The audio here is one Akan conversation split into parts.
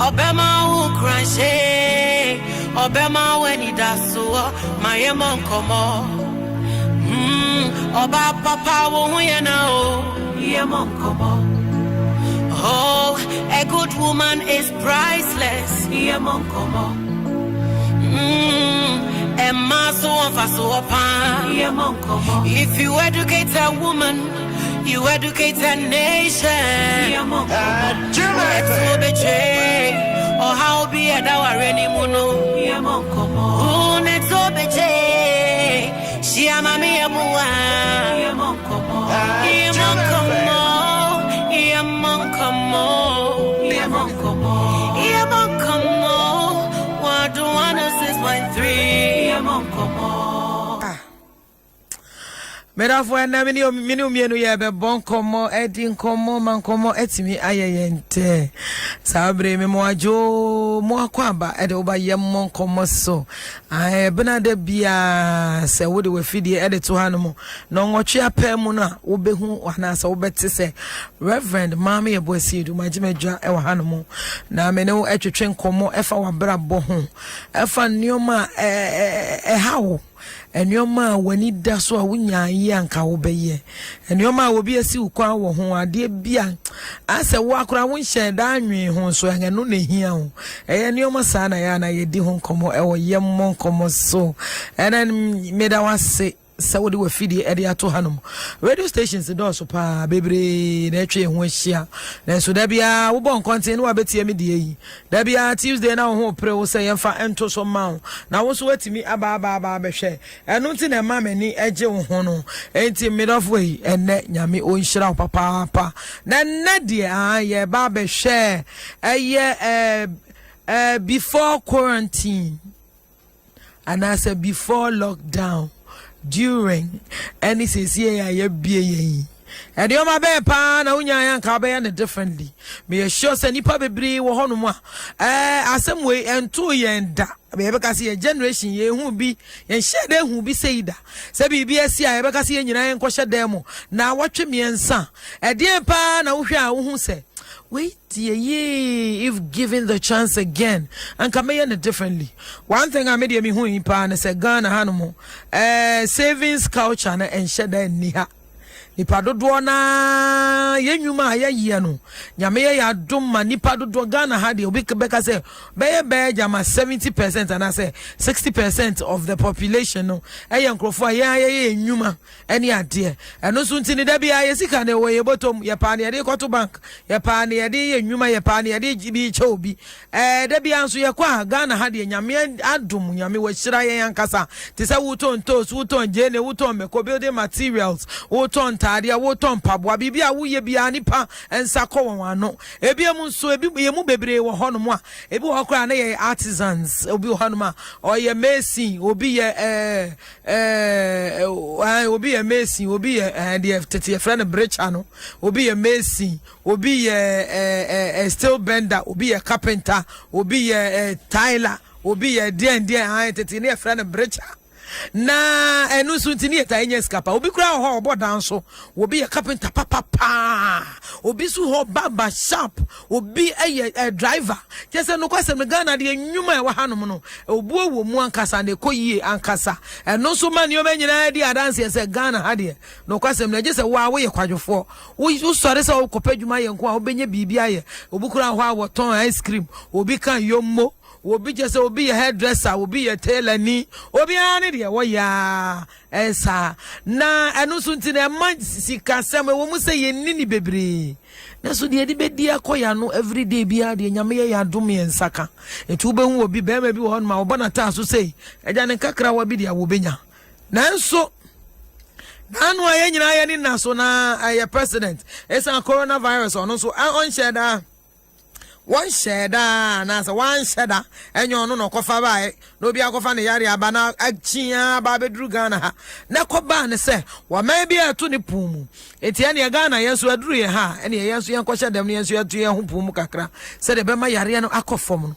Obema who crunche, Obema when he does so, my Bo Nkommo. Oba papa wo ya na o, Bo Nkommo. Oh, a good woman is priceless, Bo Nkommo. Emma so on for so upon, Bo Nkommo. If you educate a woman, you educate a nation. Or how be a dower anymore. Bo Nkommo. Who next obey? She am a me a mua. Bo Nkommo. Bo Nkommo. Bo Nkommo. Bo Nkommo. Bo Nkommo. 106.3. Bo Nkommo. Medafo na mienu ye be Bo Nkommo edi Nkommo man Nkommo etimi ayeyente sabre me mo ajo mo akwaba ede oba ye Bo Nkommo so bena de bia se wo de we fidie ede to hanu no nwotwe apam mu na wo behu ana se wo bete se Reverend Mama ye Boasidu magimedwa e wo hanu na me ne wo etwetwe Nkommo efa wabra bo ho efa nioma hawo enyoma wani da so a wunya yi anka wo beye enyoma wo bi asi ukwa wo ho ade bia ase wo akora wo nhye da anwe ho so engano na hia ho enyoma sa na ya na yedi ho Nkommo e wo ye Bo Nkommo so enen meda wase so we fidi ede ato hanom radio stations do so pa bebre na etwe ho ahia na so da bia wo bon content no abetie me de yi da bia Tuesday na ho pre wo say yemfa ento so ma na wo so watimi aba behwe eno nti na ma mani eje wo ho no enti mid of way enne nyame o nhira papa na de ye ba behwe before quarantine and I said before lockdown during any says yeah bie and you ma be pa na unya yan ka be yan differently me sure say nipa bebre wo hono mu asem we ento yenda be be ka say generation ye hu bi ye shede hu bi say da say bibi asi a be ka say nyina yan ko shede mo na wotwe miensa e de pa na wo hwa wo hu say wait ye if given the chance again and come here differently. One thing I made me who in pan say Ghana hanumo savings culture na ensheda niha nipa dodo na yenwuma ya no nyame ya Adom ma nipa dodo Ghana ha de obi beka say be jama 70% and I say 60% of the population no nkrofo ya yenwuma ene ade eno so ntini da bia yesika na wo yebotom ye pa na ye koto bank ye pa na ye yenwuma ye pa na ye bi che obi da bia nso ye kwa Ghana ha de nyame Adom nyame wo hira ye yankasa te say wuton tos wuton jene wuton meko building materials wuton tadia woton paboa bibia wo ye bia nipa ensako won ano ebia mu nso ebi ye mu bebre wo hono mu a ebi wo kra na ye artisans obi wo hono ma o ye mason obi ye obi ye mason obi ye the tete friend brecha no obi ye mason obi ye steel bender obi ye carpenter obi ye tiler obi ye den tete ne friend brecha na enu suntini eta enye skapa obi kura ho obo danso obi ye carpenter papa obi su ho barber shop obi driver kese no kwase me Ghana de enwuma e wa hanom no obu owo mu ankasa na ekoyie ankasa eno so man yo menyina di adanse se Ghana ha de no kwase me je se wa wo ye kwadwofo wo sore se wo kopadwuma ye nko a obenye bibia ye obi kura ho awoton ice cream obi kan yommo obi just obi a hairdresser obi a tailor ni obi ani de wo ya esa na enu so ntine man sika sem wo mu se ye nini bebre na so de di bedi akoya no everyday bia de nyame ye Adom ye nsaka etu be hu obi be ma bi wo hon ma obo na ta so sei eja ne kakra wa bi de wo benya nanso nanu aye nyina ye ni na so na aye president esa coronavirus ono so on sheda one sheda na so one sheda enyo no kofa ba no bi akofa ne yare aba na achia ba bedru Ghana ha na koba ne se wa ma bi ato ne pumu eti ane Ghana yeso aduru ye ha ene yeso yan ko shedam ne yeso atu ye ho pumu kakra se de be ma yare no akofom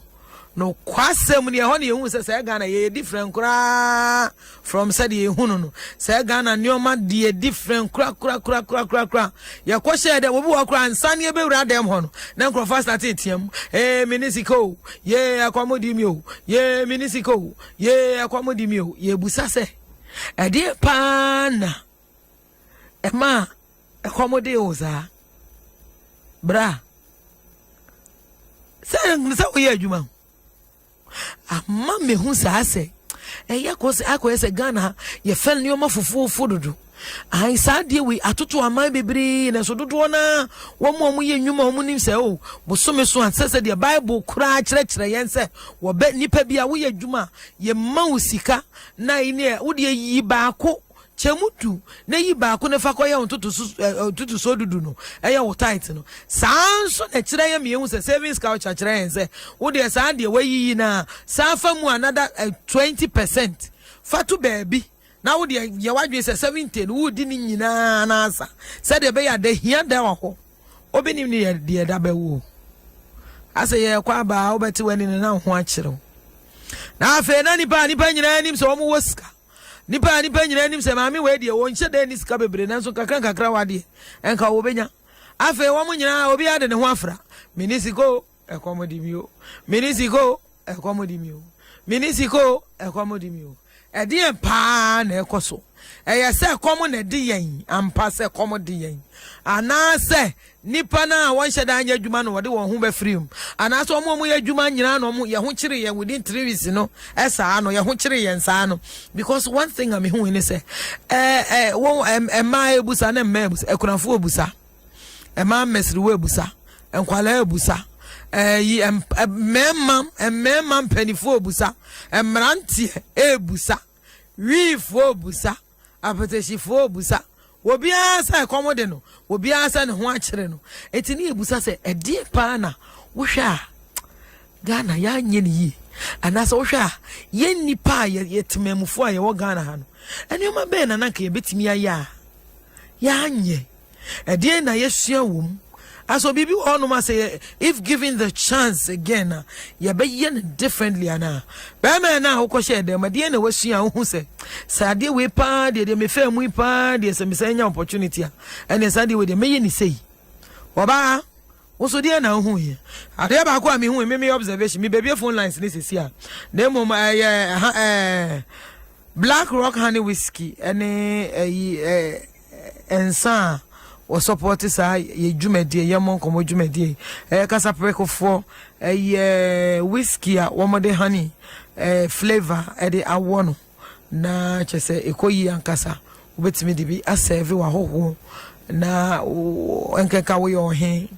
no no kwasem ne ho ne hu se Ghana ye different kura from said ye hu no se Ghana neoma de different kura ye ko share de wo bi wo kura nsan ye be wura dem ho no na nkrofa start etiam minisiko ye akwamodi mi o ye minisiko ye akwamodi mi o ye busa se ade pa na ema akwamodi o za bra se wo ye adwuma amma me hu sa se akose Ghana ye fel ni o mafufu dodo ai sa de we atoto aman bebre na so dodo na wo mo ye nnwuma wo nim se o bosome so ansese de Bible kura kire yen se wo be nipa bia wo ye adwuma ye ma wo sika na ine wo de yi baako chemutu na yi baako ne fa koye tutu so dudu no eye wo tight no sanso na kire ye me hu se savings ka kire yen se wo de sa de wayi na sa fa mu another 20% fatu baby na wo de ye wadwe se 70 wo di ni nyina na asa se de be ya de hia da wo obenim ni de da be wo ase ye kwa ba wo beti wani na ho a kire na afa na nipa nyina nim se wo mo woska nipa nyina nim se maami we de wo nche de ni sika bebre nanso kakra wade enka wo benya afa wo mo nyina obi ade ne ho afra minisiko ekomodi mi o minisiko ekomodi mi o minisiko ekomodi mi o edi pa na ekoso eye se komo na di yen ampa se komo di yen ana se nipa na won hyeda anya adwuma no wode won ho be freem ana so mo ye adwuma nyina no mo ye ho kire ye within 3 weeks no esa no ye ho kire ye nsa no because one thing am hu ni se won ma ebusa na ma ebusa ekunafo ebusa ma mesri we ebusa enkwala ebusa yi memam penifo ebusa emrantie ebusa wifo ebusa apeteshifo ebusa obi asa komode no obi asa ne ho akire no etini ebusa se ede pa na wo hwa Ghana ya nye ne yi anasa wo hwa ye nipa ye temamufo a ye wo Ghana ha no ene ma be na nanka ye betimi aya ya nye ede na ye sua wom aso bibi ono ma say if given the chance again ya be yen differently ana be me na wo ko share dem de na wasua wo hu se sade we pa de me fa mu pa de se me sanya opportunity and sade we de me ye ni sei oba wo so de na hu ye ade ba ko me hu me observation me baby phone lines ni sisi a na mo Black Rock honey whiskey ene ensa o support sa ye dwumade ye Mo Nkommo dwumade kasa prekofo whiskey a wo mode honey flavor de awo no na chese ekoyi ankasa obetimi de bi aserve wa hoho na enkeka wo ye ohe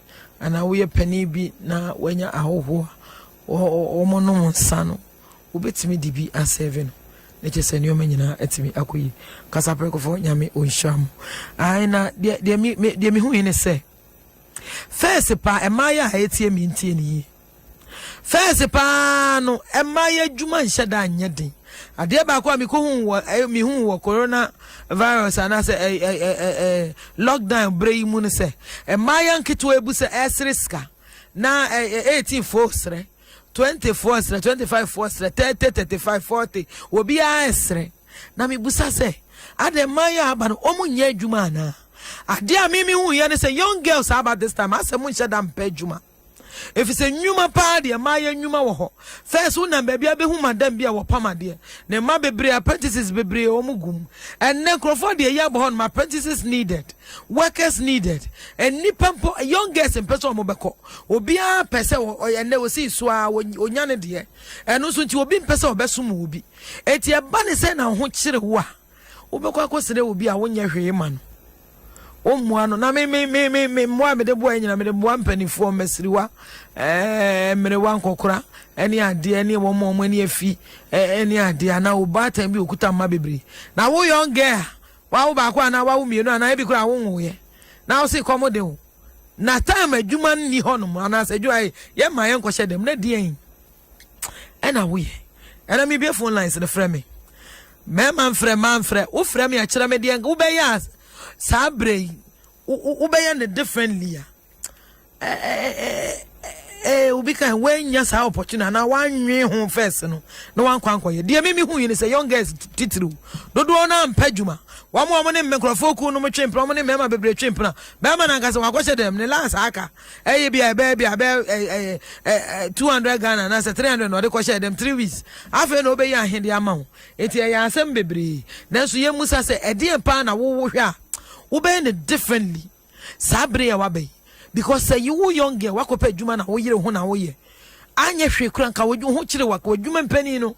ana wo ye pani bi na wanya ahoho o mo no nsa no obetimi de bi aserve no ne chese ni o manyina etimi akoyi kasa prekofo nyame onham ai na de mi hu ene se first pa emaya etie mi ntie ni first pa no emaya dwuma nhyeda anyeden ade ba ko mi ko hu mi hu wo corona virus ana se lockdown brei mu ne se emaya nketo ebu se esriska na 18 force 24 sre 25 sre 30 35 40 obi a esre na mi busa se ade maya aba no omu nya adwuma na ade a mimi hu ye ne se young girls about this time asem nhyeda mpa adwuma if it's a nyuma pa de maya nyuma wo ho first una ba bia be hu madam bia wo pamade ne ma bebre apprentices bebre omugum and ne crofo de ya bo my apprentices needed workers needed and nipampo young girls in person mobeko obi a pese ne wo si so a onyane de eno so nti obi pese obesum obi eti e ba ne se na ho kire wo a obekwa akosere obi a wonya hwee ma no omuano na me moa me de boa nyina me de boa mpanifo mesriwa merewa nkokora eni ade eni wo mo eni afi eni ade na obata bi okuta ma bebre na wo young girl wa wo ba kwa na wa wo mienu na ebi kura wo nwo ye na wo se komode wo na time adwuma ni honom ana se adwuma ye ma ye nkɔhye dem na die en ena wo ye ena mi be phone lines the frame me man frɛ wo frɛ me a kyerɛ me die wo be ya sabre u be ya differently ya ubi can when yes opportunity na one year home first no one kwanko ye dear me who you say young girls titru do na mpajuma one more money microphone no me twin promo ne mema bebre twin na be ma na nkase wakose dem ne last aka eh bia 200 Ghana na say 300 no de ko share dem 3 weeks afa no be ya ahende ama ho enti ya asem bebre na so ye musa say e de pa na wo hwe a wo be ne differently sabre ya wabe because say you young girl wakopa adwuma na wo yire ho na wo ye anya hwe kura nka wo ho kire waka adwuma mpani no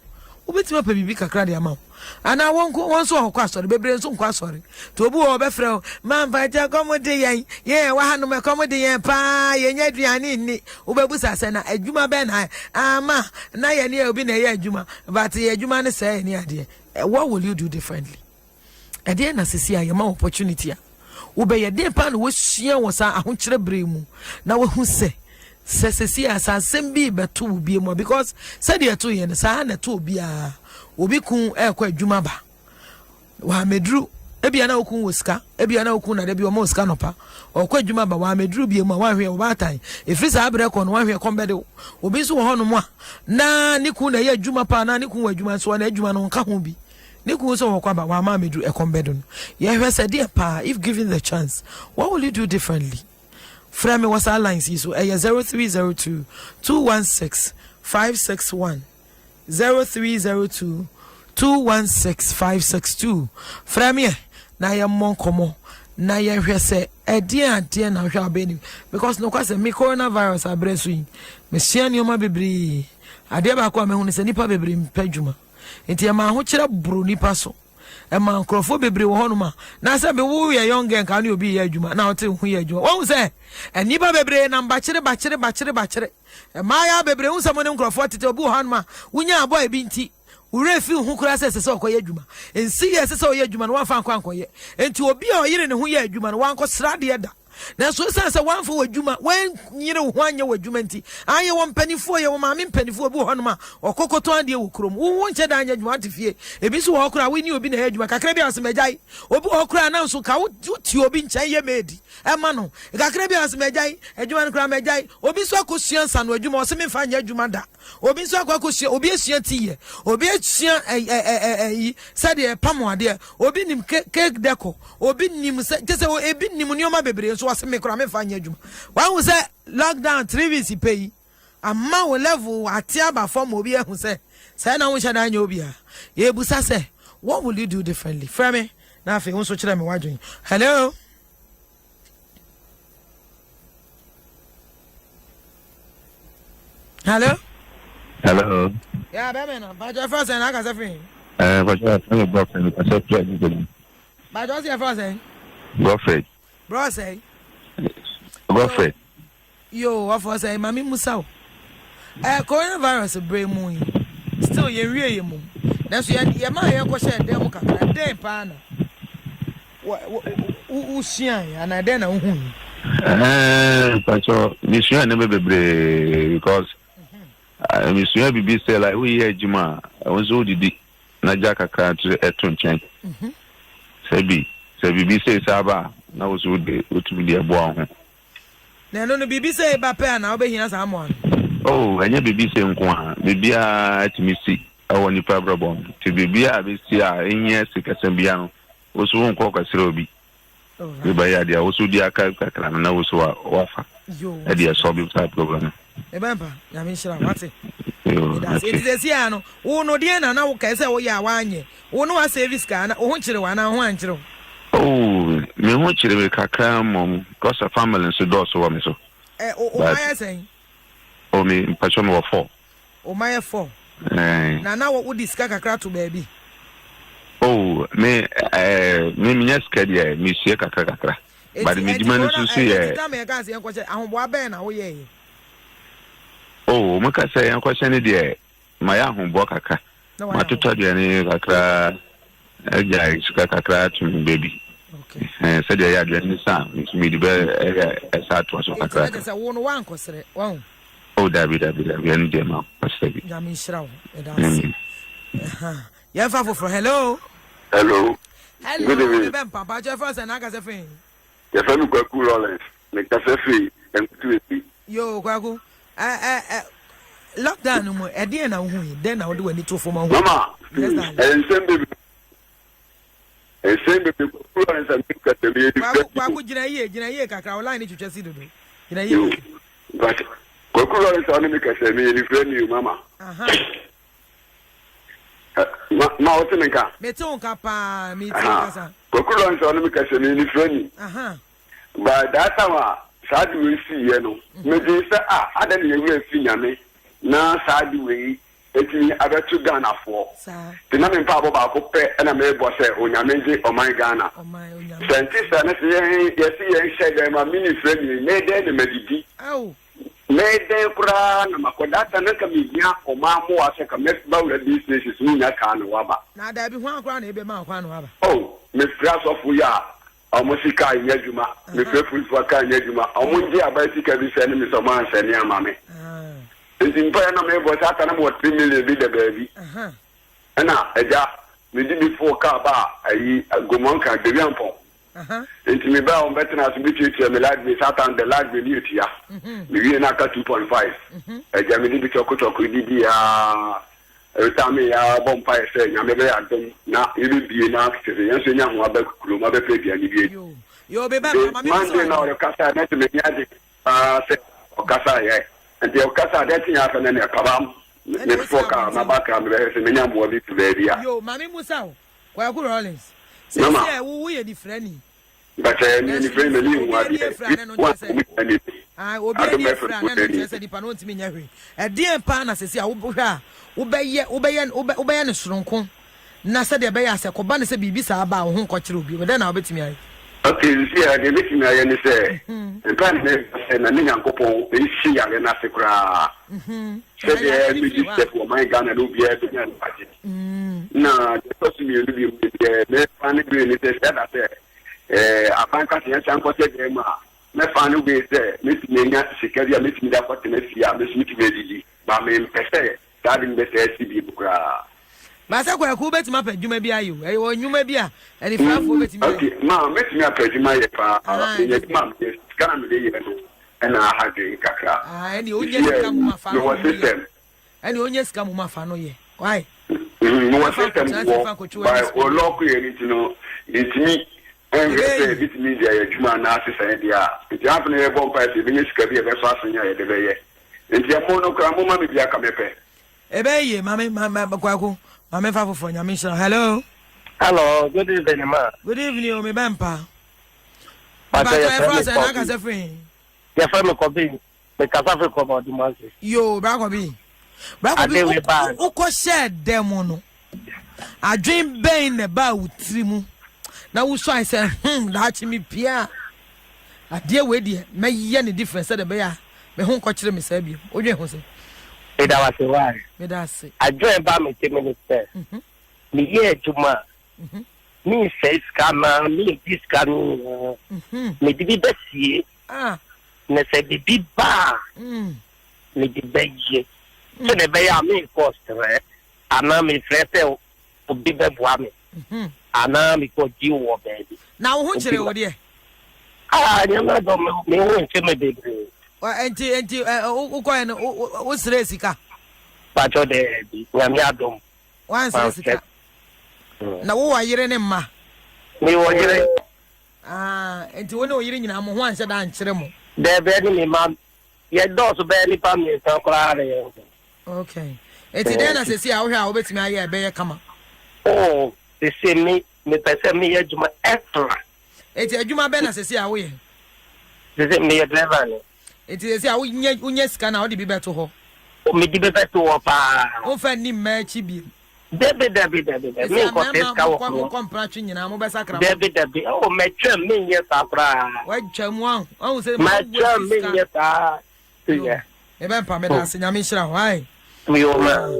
obetima pa bibi kakra de ama ana won so hokwa asori bebre so nkwa asori to obu o be frɛ man fa ja komode yen ye wa hanu me komode yen pa ye nya aduane ni obebusa se na adwuma be na ama na ye ne obi na ye adwuma but ye adwuma ne say ni ade what will you do differently at the end na sisi a ye ma opportunity a ubeye de pa no wosua wo sa ahokyere bremu na wo hu se sesesi asasem bi beto bi mu because said ye to ye ne sa na to bi a obi kun ekwa adwuma ba wa medru ebia na okun woska ebia na okun na de bi o mo woska no pa okwa adwuma ba wa medru bi mu wa hwe wo ba tan efri sa abre ko no wa hwe kombede obi so wo hono mu a na ni kun na ye adwuma pa na ni kun wa adwuma so na adwuma no nka ho bi ni kun so wo kwa ba wa ma medru ekombedo no ye hwe said ye pa if given the chance what will you do differently? Frame was our lines so 0302 216 561 0302 216 562 Frame na ya Nkommo na ya hwese ade na hwa abeni because no kwase me coronavirus abresu yi me hia ni oma bebre ade ba kwa me hu ne se nipa bebre mpadwuma enti ya ma ho kire buru nipa so e ma nkrofo bebre wo honuma na se be wo ye young girl kan obi ye adwuma na wote hu ye adwuma wo se enipa bebre na ba kire e ma ya bebre hu se mo ne nkrofo tete obi honuma wunya aboy bi nti ure fi hu kura se okoye adwuma ensi ye se oye adwuma no wa fa ankoye enti obi a oyire ne hu ye adwuma no wa anko srade da na so say wan for adwuma wan nyire ho anya adwuma nti aye won panifo ye wo maame panifo obi ho no ma okokoto ade wo krom wo nche da anya adwuma atefie ebi so wo kura we ni obi na adwuma kakra bi asemajai obi ho kura na so ka wo ti obi nche ye medi e ma no kakra bi asemajai adwuma no kura majai obi so akosua nsa no adwuma o se me fa anya adwuma da obi so akosua obi asua ti ye obi asua said e pamo ade obi nim cake deco obi nim se obi nim nioma bebre so was me kura me fa anya adwuma wan hu se lockdown 3 weeks pay amma wo level atia ba form obi ehun se na wo hye da anya obi a ye busa se what will you do differently frame na afi won so kire me wadwen hello Hello. Yeah, baby, no. But your first and I can say, but you have a girlfriend. I said, please. but what's your first name? Girlfriend. Bro, say. Girlfriend. Yo, what for say, Mammy Musa? Coronavirus, brain moon. Still, you're real, you moon. That's your my uncle said, Demoka, a day pana. Usian, and I then a But this year never be because. Miss Bibi say like we hear Juma. I was old di na jaka ka to eton chen. Say Bibi say saba na was old to be abo ho. Na no Bibi say ba pe na obe hia samon. Oh, anya Bibi say nko ha. Bibi a timisi awon ni pabra bom. Ti Bibi a be si a enye sikasem bia no. Oso nko kwasira obi. We ba ya dia oso di aka kakra na oso wafa. Yo. E dia so bi problem. Ebempa ya me shira wate it is here no wo no de na wo kai say wo ya wanye wo no wa service ka na wo ho kire wa na ho ankire oh me ho kire me kakra mom cause a family so do so wa me so o my say o me mpacho me wo 4 o my 4 na wo discuss kakra to baby oh me nya skadi me sie kakra but me demand so so ye ta me ka say enko che ahombo aben na wo ye oh maka say enko che ne de ma ya ahombo kakra ma toto de ne kakra eja isuka kakra to baby okay said ya de ne sa me de be esa to so kakra say wo no wan kosere wan oh dabi en de ma pasabi ya me shira wo e da se ya fa for hello Good evening. Ben papa je first na ka say fin Your friend Kwaku Rollins, make us free and to it. yo kwaku lockdown no mo e dey na wo hu den na wo de wani to for ma hu mama ensem baby kuro en sam ka te bi kwa ku gina ye kakra online ni twetwe si dodo gina ye but kuro en sam ni ka se mi ni friend you mama ma o tene ka me te on ka pa mi te ka sa kuro en sam ni ka se mi ni friend you ba data wa sadi we si ye no me di se adan ye we fi nyame na sadi we eti abetu Ghana for the na me pa ba ko pe na me bo se onyame nje o man Ghana scientist na se ye share dem ma mini friend me dey ne medidi me dey kura na makodata na ka mi bia o ma mo wa se ka me ba we these places ni na ka no wa ba na da bi ho akwa na ebe ma akwa no wa ba me stress of ya amusika nyejuma me faithful for ka nyejuma amunji abaisika bi se ni mi so man se ni amame ntimpa na me bo sata na mo 3 million bi de baby na eja me di before ka ba ayi agomon ka de bianpo ntimi ba on betna so bi tete me lad me sata and the lad me liutia me wi na ka 2.5 eja me di bi chokotoko di bi ya etami ya bompa ese nya me be adom na ibi bi na kete yan so nya ho abakuro ma be pe bia ni bi yo be ba mama mi so na o kasa na te me nya de se o kasa ye and the Okasa that thing happened in a cabam, the foka, my back, and the Miniam will be to the area. Yo, Mammy Musa, where could Rollins? So, we are different. But any friend, I will be a friend, and said, if I don't mean every. A dear partner says, I will obey strong. Nasa de Bayas, a Coban said, Bibisa about whom coach will be, but then I'll bet me. Okay, you see, I did it. I say, and plan and a young couple, they see a Nasicra. Said, we step for my gun and will be able to budget. No, the person you live with the funny green is that I say, a bank at the Uncle said, my family will say, Miss Nina, Sicaria, Miss Mida for Tennessee, Miss Mitty, but me, that in the SCB. Masa kwa kubeti mape jume bia yu. Eyo nyume bia. Eni frafu beti bia. Okay, ma meti mi ape juma ye pa. Ye ma kana me ye no. Ena ha de kakra. Eni onye sika mu mafa. No system. Eni onye sika mu mafa no ye. Why? No system go. By o loku ye ni no. Intimi enwe bit media ye juma na asesa dia. Nti afa na ye bon pa se bi ni sika bi e be so asenya ye de be ye. Nti mo no kra mo ma me bia ka mepe. Ebe ye mame kwaku. Mame fa for nyamisha. Hello. Hello, good evening, ma. Good evening, o me bampa. But I friend na ka se friend. Your friend me kobi. Me ka fa ko about the month. Yo, bra ko bi. Bra ko bi. O ko share dem no. Adwen ben ne ba wutiri mu. Na wo so I say, da chi mi pia. Ade we de me ye ne difference de be ya. Me ho ko kire me sa bi. O dwen ho se. Ida was why. Me da se. Adwen ba me 10 minutes. Me ye juma. Me say scammer, me this scam. Me di be sie. Ne se bi ba. Me di be ye. So ne be ya me cost re. Ana me frete obi be boa me. Ana me ko di wo baby. Na wo ho kire wo de. Nyama do me ho nke me bebre. Enti ukoye no wo sire sika. Pacho de nyame Adom. Wan sire sika. Na wo wayire ne ma. Me wo yire. Enti wo ne wo yire nyina mo ho anse da nkire mo. De be ni me ma. Ye do so be ni pa me san kra re. Okay. Enti den na sesi a wo hwa wo betimi aye be ye kama. Oh, they say me pese me ye juma extra. Enti adwuma be na sesi a wo ye. They say me ye driver ni. Enti sesi a wo nye sika na wo de bi beto ho. O me di be beto ho pa. Wo fa ni ma chi bi. Debe. Me ko teska wo. Ko kompratwe nyina mo be sakra. Debe. O me twem me nye sakra. Wa twam an. An se ma twem me nye sa. Yeah. E ben pa me da se nyame hira ho ai. We o ma.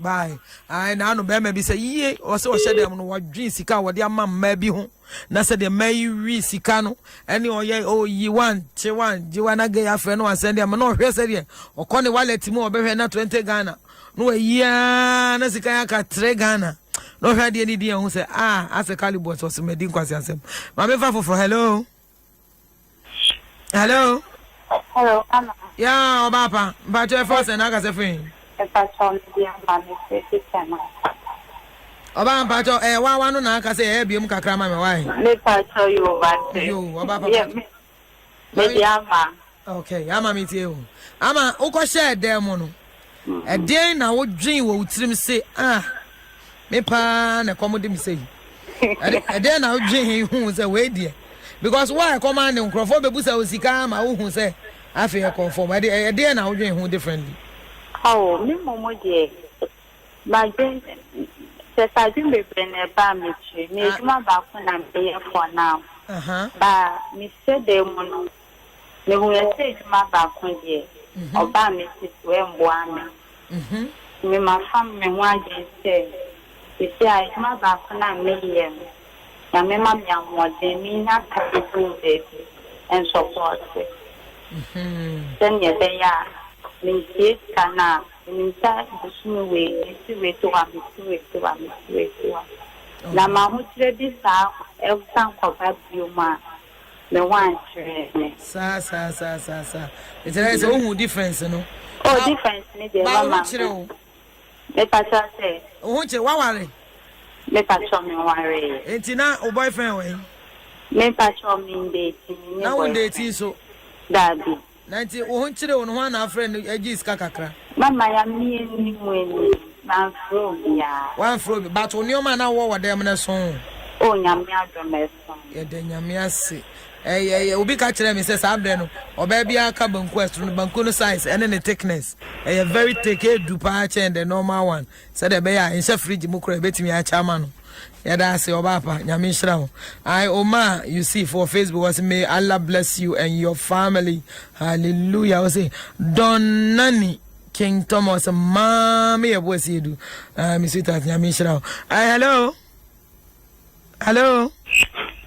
Bye. I na no be ma bi se yie o se o hye dem no wadwen sika wo de ama mma bi ho. Na se de mai wi sika no ene o ye o yi 1 che 1 ji wana ga ya fe no asende am no hwe se de o ko ne wallet mu o be hwe na 20 Ghana no yi na sika ya ka 3 Ghana no hwe de ni di hu se ase calibot o se medi kwase asem ma me fa for hello Hello, Anna. Yeah, Obapa. But your first and I got a friend. If I saw me, I'm Obama, Pacho, one I can say, Bium Kakrama, my wife. Let I tell you about You, Obapa. Maybe I'm Okay, I'm a meet you. I'm a Oko share there, Mono. A day now, what dream will trim say, me pan a commodity say. A day now, dream who's away, dear. Because why command in Crawford, the Busa was Sikama, who say, I feel conform. A day now, dream who differently. Oh, me, Momo, dear. My dream says I didn't be in a family tree. Me, my back when I'm here for now. But me said they mono. Me will say my back when dear. Oba me sit where one. Me, my family, one day say, you say I my back when I'm here. I remember young more than me not happy to baby and support it. Then you say, yeah, me see cana, and inside the smooth way, you see to have me to have. Now, my hood this out, every time for bad humor, the one train. Sa. It's a whole difference, you know. Oh, difference, me, dear. Let us say, won't you worry? Me patch me worry. It's not a boyfriend way. Me patch me dating. Now one day, so. Daddy. 90 won't you on one our friend, Edges Kakakra. Mamma, I'm me man from ya. One from, but on your man, I wore them in a song. Oh, Yamia Dromess. Yeah, then Yamia see. Will be catching them, says Abdeno, or baby, a carbon question, Bancuno size, and then the thickness. A very thick dupache and the normal one. Said a bear in Chef Fridge Mukre betting me a chaman. Yeah, that's your papa, Yamishrao. Oma, you see, for Facebook was may Allah bless you and your family. Hallelujah. I was say, Don Nani. King Thomas, mommy, what you do? Miss Vita, Yamishrao. Hello.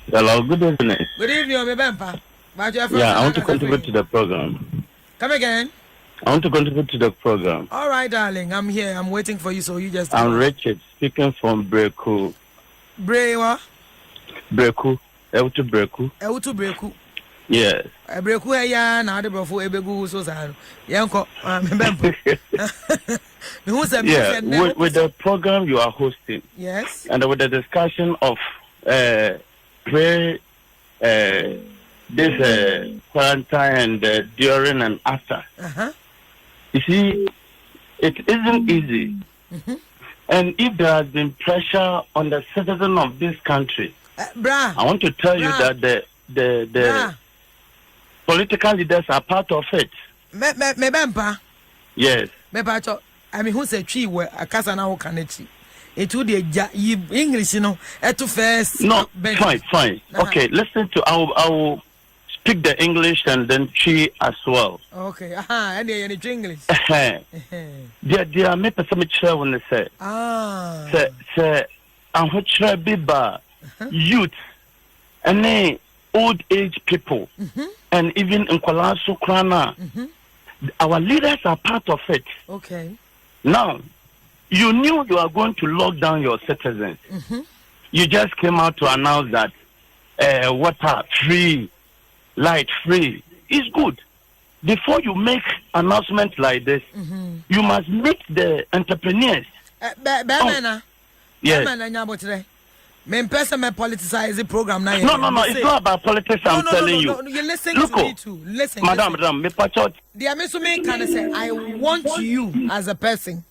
Hello, good evening. Good evening, Bempa. Yeah, I want to contribute to the program. Come again. I want to contribute to the program. All right, darling. I'm here. I'm waiting for you, so you just... I'm Richard, speaking from Breku. Brewa? Breku. Eutu Breku. Yes. Breku ya na ade brofo ebegu so sa. Yenko, Bempa. Yeah, with the program you are hosting. Yes. And with the discussion of this quarantine and during and after. You see, it isn't easy. And if there has been pressure on the citizen of this country, I want to tell you that the political leaders are part of it. Bempa. Yes. I mean, who said tree where a casa now can it would be English, you know, at to first. No, fine. Okay, listen to I will speak the English and then tree as well. Okay, and they English. They are made some chair when they say. Say, I'm biba youth and old age people and even in Kwalasu Krana. Our leaders are part of it. Okay. Now, you knew you are going to lock down your citizens. You just came out to announce that water free, light free is good. Before you make announcements like this, you must meet the entrepreneurs. Yes. Me person me politicize the program now. No, it's not about politics. I'm telling you. No, you listen to me too. Listen, madam, me pachot. The me can say, I want you as a person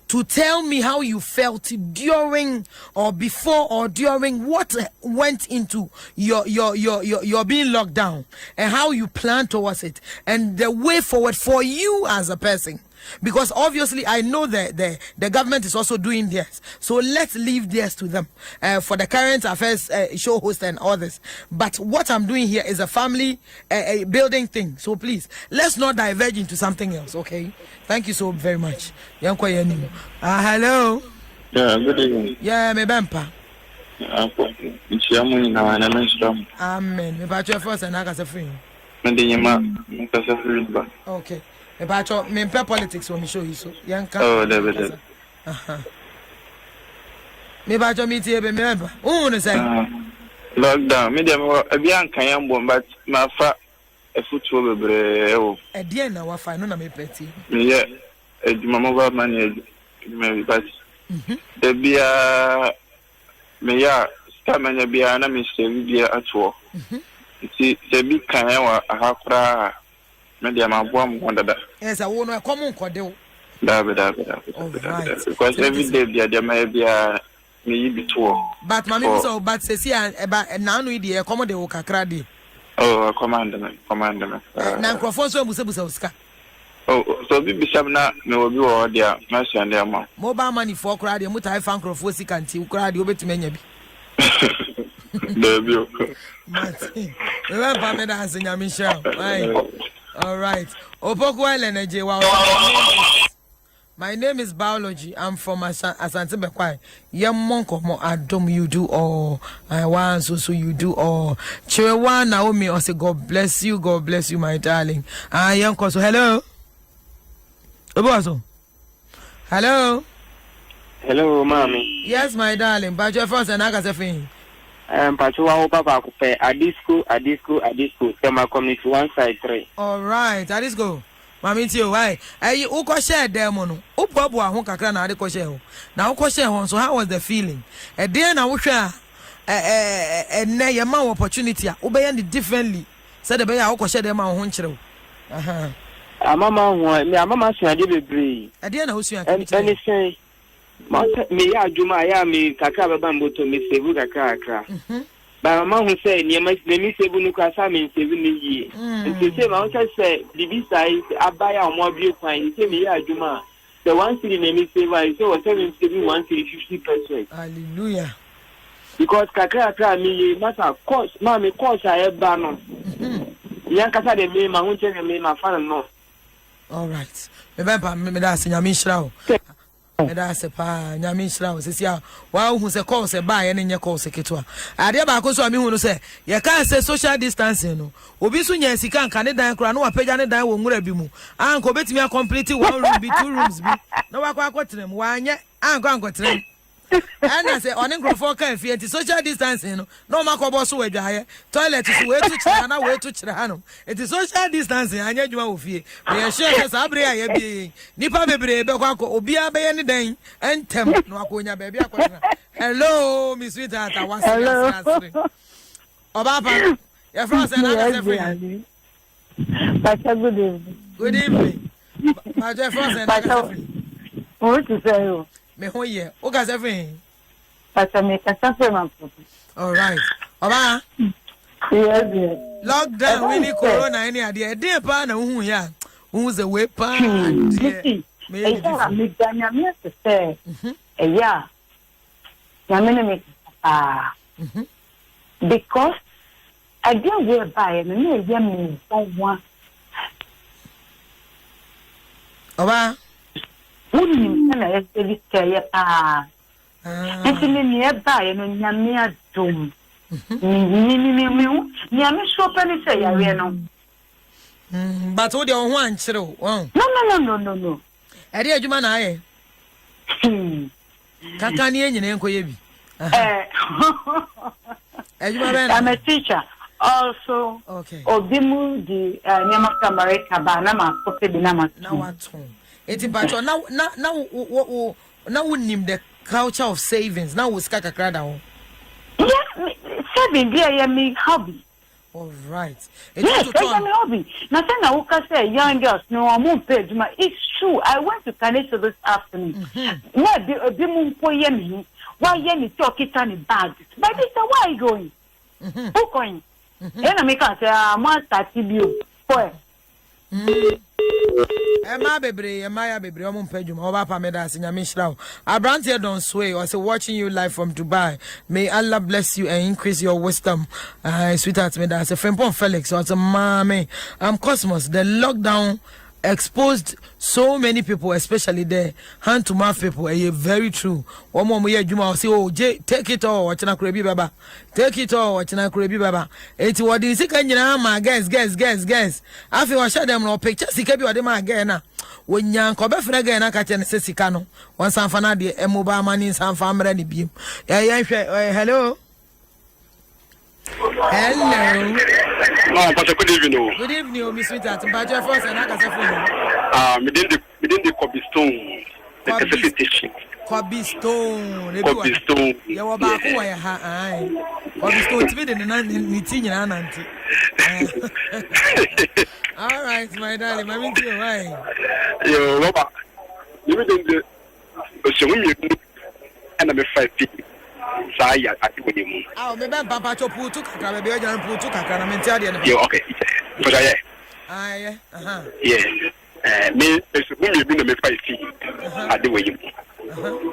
to tell me how you felt during or before or during what went into your being locked down and how you plan towards it and the way forward for you as a person. Because obviously I know that the government is also doing theirs. So let's leave theirs to them for the current affairs show host and others. But what I'm doing here is a family building thing. So please, let's not diverge into something else, okay? Thank you so very much. Hello. Yeah, good evening. Yeah, me bempa. Amen. Me patch your first and I got a free. Okay. Me pay politics when me show you so. Oh, David. Me patch me tea be remember. Who wanna say? Lockdown. Me dem a bian kan but my fa football bebre o. E die na wa fa no na me peti. Yeah. Ejuma mobile money me but. Debia me ya stamanya bia na me save bia atwo. Ti se bi kan wa ahakra me dia mabo am wondada. Yes, I won e come nkode wo. Dabe. Because every day bia bia me yibi to. But mami so but se si na no ide e come de wo kakra de. Oh, command me. Na nkrofo so busa uska. Oh, so bi bisham na me obi wo dia na shan dia ma. Mobile money for crowd, you mutai fan nkrofo sika nti crowd you betime nya bi. Debio. Martin. We went for me dance in Michelle. All right. Opoku Eleneje wa. My name is Biology. I'm from Asante Bekwai. Bo Nkommo Adom, you do all. I want so you do all. Chewa Naomi also God bless you, my darling. Young Koso, hello. Oboso. Hello. Hello, mommy. Yes, my darling. But your first and I got a thing. Pachuwa Papa Kupe, Adisco, Tema Community 1 side 3. All right, Adisco. Mami tio why? Who ko share them no? Who bobo ho kakra na ade ko share ho. Na who ko share ho so how was the feeling? Dey na wo hwa na ye ma opportunity a wo be yan differently. Say the be ya wo ko share them ho nkire ho. Mama ho me mama suade bebre. Dey na wo suade. Any say me ya adwuma ya me kakra baba mboto me sevu kakra. Ba mama hu say ni me sevu nu kwasa me sevu ni yi. Nti say ma hu say bibi sai abaya omo bi kwan say me ya adwuma. The 1 city na me sevu I say what me sevu 1 city 50%. Hallelujah. Because kakra me matter course me course I ba no. Yan kasa de me ma hu che me ma fa no. All right. Me da se nyame hira o. Me da se pa nyame hira o sisi a wa hu se call se ba ye ne nye call se ketwa. Ade ba ko so me hu no se ye kan se social distancing no. Obi so nya sika nka ne dan kura no wa pagya ne dan wo nwura bi mu. Anko betimi a complete 1 room bi 2 rooms bi. Na wa kwa akotrem wa anye anko trem. And say on nkrofo kan fi anti social distancing no makobo so wadwaye toilet so we to chira na we to chira no it is social distancing anya dwuma wo fie me share say abre ya bi nipa bebre be kwa obi abe ne dan entem no akonya ba bi akwara hello miss sweetheart awase obaba your friend say na say free but good evening my dear friend say na say free what to say you me ho ye o ga everything but me ka suffer man. All right oba yes lockdown we ni corona any ade dey pa na hu ya hu ze we pa me danya me say yeah ya me because I didn't wear by me ya me don't want oba wouldn't tell us to say and to me nearby and nyame adom me am sure penny say ya no but what you want chiro no e dey adwuma na aye kaka ni enyine enkoye bi adwuma ben I'm a teacher also okay obimu di nyama America ba na ma kope bi na ma na waton eti bacho na wonim the culture of savings na wo ska kakra da ho yeah saving be me hobby. All right. Yes, it's my hobby. Now, I woke up say young girls no I'm on page. It's true. I went to Canada this afternoon. Why be me? Why you talk it on the bag? But this why are you going? Who going? And I make us say I'm start you. Boy. Emma bebre o mpedwum oba pa me da asenya me hira o Abrante don sway or say watching you live from Dubai. May Allah bless you and increase your wisdom. Sweetheart me da say Frempon Felix or say mama Cosmos the lockdown exposed so many people, especially the hand to mouth people. Very true. One more year Juma say, oh, take it all, watching a crabby baba. Take it all, watching a crabby baba. It's what is it? Can you know, guess. I feel I share them no pictures. He kept you at the magana. When young Kobe Frega and Catch and Sessicano, one San Fanadi, and mobile money in San Family beam. Hello. Hello. No, but good evening. Good evening, Miss Sweetheart. But your first and I can say for you. Within the Kobe Stone, the Pacific. Kobe Stone. Kobe Stone. You were back where I Kobe Stone to be the Nitin and Auntie. All right, my darling. My mean to you, right? Yo, Robert. You within the and I'm 5 people. Saya ati wo demu. Ah, me ben papa cho putu kakra be be jan putu kakra na mentia de no. Yo, okay. For that. Ah, yeah. Yeah. Me so me bi na me 5 feet. Ade wo yemu.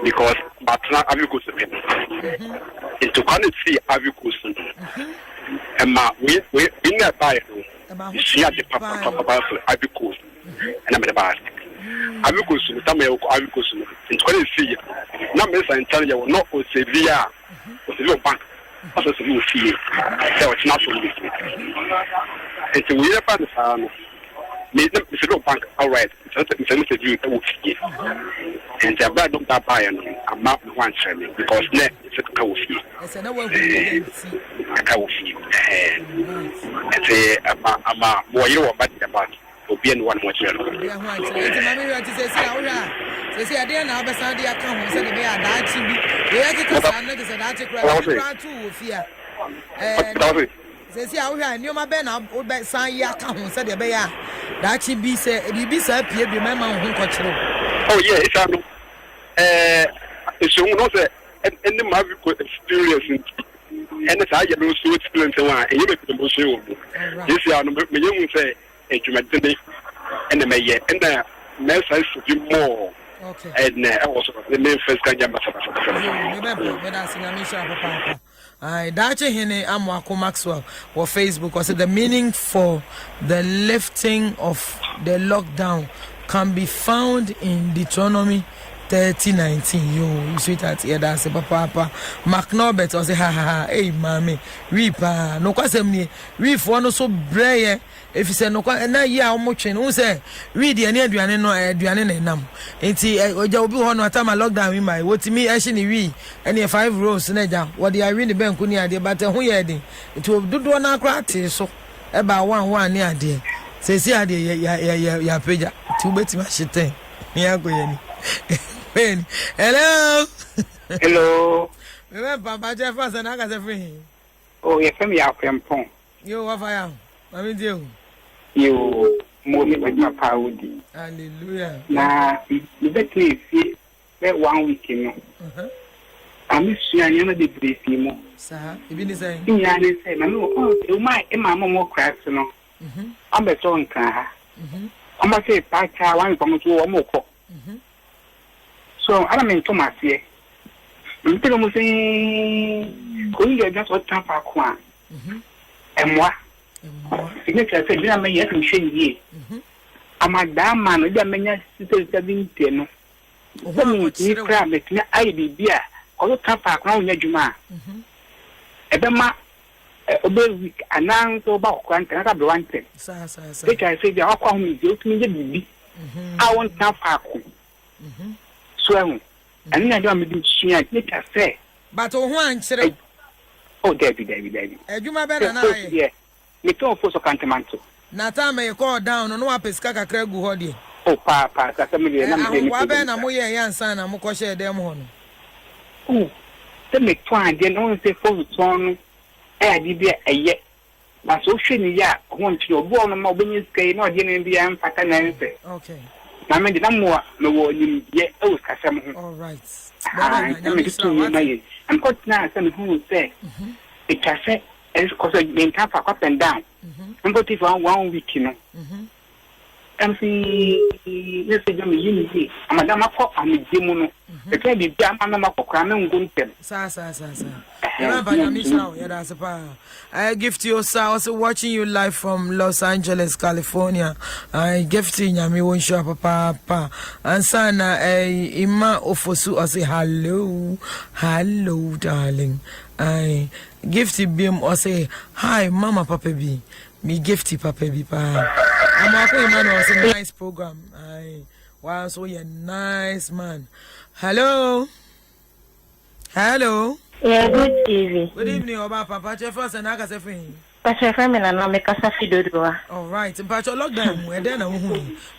Because batna aviku so pen. Into can see aviku so. Emma we na buy no. She had the papa aviku. And I'm the boss. Aviku so tamay ko aviku so. Into can see na me san tell you no o severe bank also severe fee so it's not so easy it's we have found me the bank all right so it's a severe fee and the bad don't buy and I'm not one shame because net it's a fee it's another way it's a more you want about obi and one more channel yeah one it's mommy want to say say ade na abesa de aka ho say de be adaachi bi we yake kasa na de say adaachi kra tu ofia say awhwa ni o ma be na o be san yi aka ho say de be ya adaachi bi say e bi sa pie bi mema ho ko kire oh yeah it's anu it's no say any ma have experience and say ya no so experience one e be be so wo this ya no me yemu say edwumadene and me ye and me say so more. Okay. And also the main first kind of Dache Hene Amwako Maxwell or Facebook was the meaning for the lifting of the lockdown can be found in Deuteronomy 30:19. You sweetheart, yeah, that's a papa. Mark Norbert was a ha, hey, mammy, reaper, no question, reef one so bray. If you say no, na ya much and who say read the near Duane no Duane nam. Enti obi ho no time lockdown we my what me actually we any 5 rows neja what they are really ben kuni ade but who ye dey it will do na kwate so e ba one ne ade say see ade ya peja ti ubeti ma shiten ya go ye ni hello me ben papa Jefferson aka say free oh ye fam ya kwempon yo wa fire mami dio you more me my papa hallelujah na you better see 1 week no I'm seeing you the brief mo sir e bi ni say ya ni say na no o my e ma mo crash no am be so nkan ha am ba say pa cha wan ko mo to o mo ko so ana me to ma se mi te mo say ko nge just what time pa ko a emwa signature say bi na me yes mi hwe ni amadama no dia menya 70 no o mi ni kra me tna ai bibia ko ta pa ko nya djuma ebe ma obe week anan so ba ko an ta be wante sa signature say dia akwa hu mi je o tumi je bibi a won ta pa ko so ehun ani na dia me di sua signature say but o hu an kire oh David ejuma be na ye me to fo so kantemanto na time e call down no wa pesika kakra gu ho de oh pa ka se me na me wa be na mo ye yansa na mo ko she dem ho no oh se me to ade no se fo to no adi bi eye ba so hwe ni ya ho ntiri obu no ma obenyi skai na ode ne bi ya mfata na nse okay na me de na mo no wo nim ye e ka se mo all right me to ni na ye am ko na se me hu se it ka se es ko se me ta fa up and down but if 1 week no MC let's say me yini amadam akọ amejemu no e ka bi bia ma na makokra na nguntem sa I gift you sir also watching you live from Los Angeles, California. I gift you nyame won show papa and sana ima ofosu I say hello darling. I gift him or say hi mama papa b me gifty papa b pa I'm a man was a nice program. I was so a nice man. Hello. Yeah, good evening. Good evening, Oba Papa. First and I can say Pastor Femina na me kasa fidodoa. all right. Pacho lockdown we then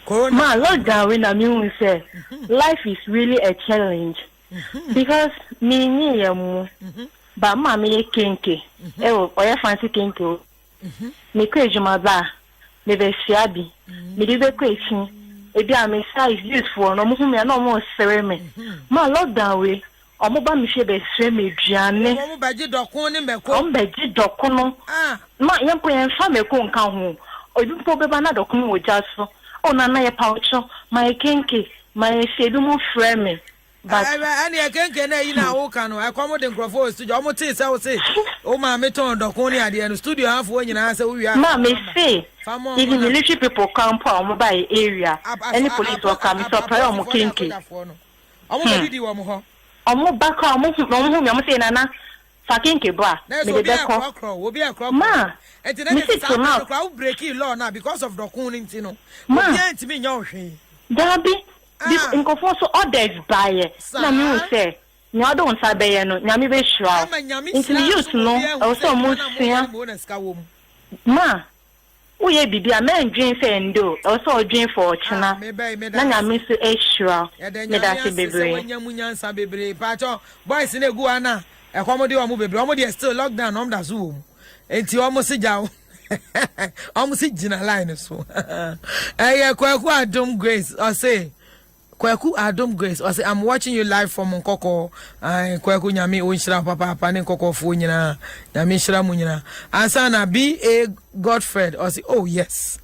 corona. Ma lockdown when I mean say life is really a challenge. Because me ni yamu. Ba ma me kenke. E o oya fancy kenke o. Me ko ejuma ba. Me be siabi. Me di be ko echi. E bi am size useful no mo hu me na mo sere me. Ma lockdown we omo ba mi se be sere me duane. Omo ba ji dokun ni meko. Omo ba ji dokun no. Ma yempo yen fa meko nka ho. Obi po be ba na dokun wo jaso. O na na ye paucho, my kenke, my shedu mo frame me. But ani kenke na yi na wo ka no. I come the microphone studio. Omo ti say wo say. O ma me ton dokun ni ade no studio half wo nyina say wo wi. Ma me say even military people come for omo by area. Any police will come so pray omo kenke. Omo be di wo mo ho. Omo baka omo hu me say na Fakinke bra. Me be a Ma. And then the crowd breaking law now because of the cooning, no. Ma. To me, your Darby. This inconfoso orders by it. Na me say. No don't sabe no. Nyami be sure. Into youth no. Also most Ma. Uye bibi a men drink say ndo. Also drink for china. Na nyami so sure. Me da se bebre. Nyamunyansa bebre. Pacho boys in egu ana. E komo de omo bebre. Omo de still lockdown on da so. Enti omo se jaw. Omo se gina line so. Kwaku Adom Grace or say Kwaku Adom Grace or say I'm watching you live from Nkoko. Kwaku nyame o nshira papa ne Nkoko fo nyina. Nyame nshira mu nyina. Ansa na be a Godfred or say oh yes.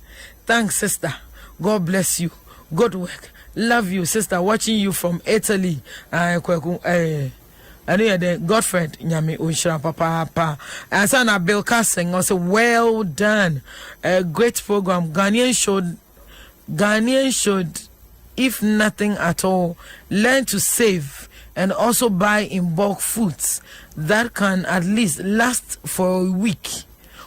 Thanks sister. God bless you. Good work. Love you sister. Watching you from Italy. Kwaku I know the Godfred nyame onshira papa and sana Bill Casting also well done, a great program. Ghanaian should if nothing at all learn to save and also buy in bulk foods that can at least last for a week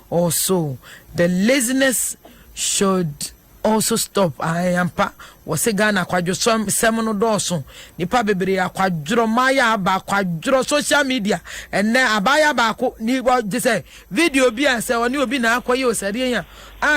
or so. The laziness should also stop. I am pa was Ghana kwadwo semono doso nipa bebre akwadwo maya ba kwadwo social media enne abaya ba ko ni je say video bi an say oni obi na akoye osade yan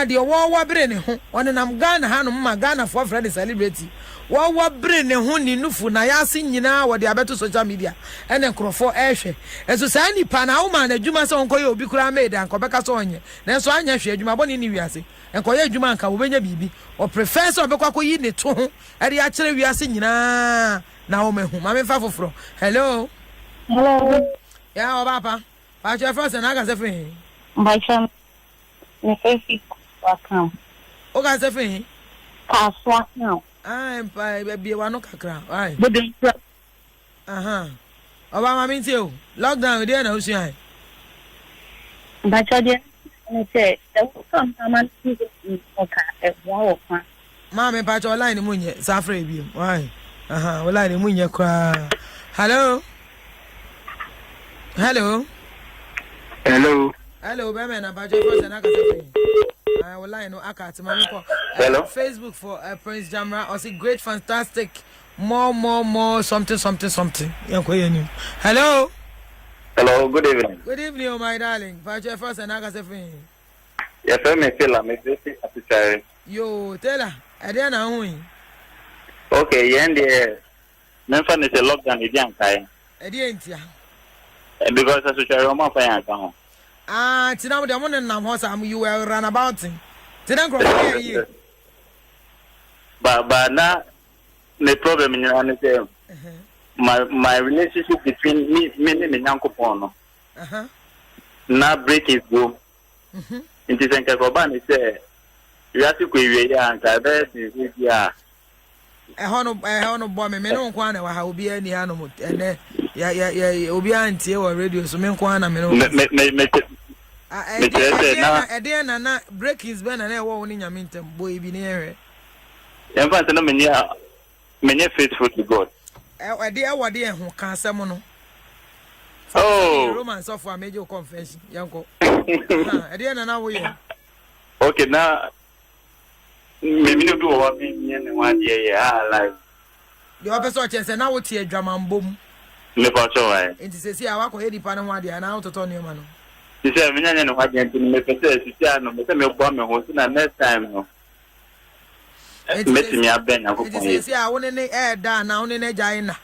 de wo bre ne ho oni nam Ghana hanom ma Ghana for friend celebrity wo bre ne ho ni nufu na ya se nyina wo de abeto social media ene nkrofo ehwe eso sa nipa na wo ma na adwuma se onkoye obi kura made an kobeka so onye na so anya hwe adwuma boni ni wiase enkoye adwuma nka wo benya bibi o professor obekwa ko yi ne to ho eri a kire wiase nyina na wo mehu ma me fa foforo hello ya papa pa che first na ga se fe my fam me face account o ga se fe password now pa be wa no kakra ai bebe oba ma mi ti o lockdown dey na usu ai ba cha dey me say come man ti oka e wa okwa ma me pa cha online mu nye safra bi ai online mu nye kwa hello be me na ba cha first na ka se online no akati ma me ko Facebook for Prince Jamra or say great fantastic more something hello good evening oh my darling pa cha first na ka se fin yes me feel me busy at yo tell her na hu okay yen there men fan is a lockdown e dian kai entia because as you are my fan kan tina mo de mo nam ho sam you were run about tina go here but na the problem in an say my relationship between me and Nyankopon no na break is go it is enka ba ni say you have to go we ya nka be ya no boy me no kwa na wa ha obi ani ha no mo ene ya obi antie wa radio so me kwa na me no na break is be na na wo ni nyame ntem boy bi ni ehwe em fa no menya faithful to God ewade ehun kan asem no romance of a major confession yanko na wo ye okay na me no do what me ne wa de ye live the person say na wo tie adwamambom Me pa cho why. Enti se si awa ko edi pa no ho ade na utoto nneoma no. Ti se me nyanya no ho ade enti me pese si no me se me bo me ho na next time no. Meti mi aben na ko. Enti se si awo ne da na wo ne jai na.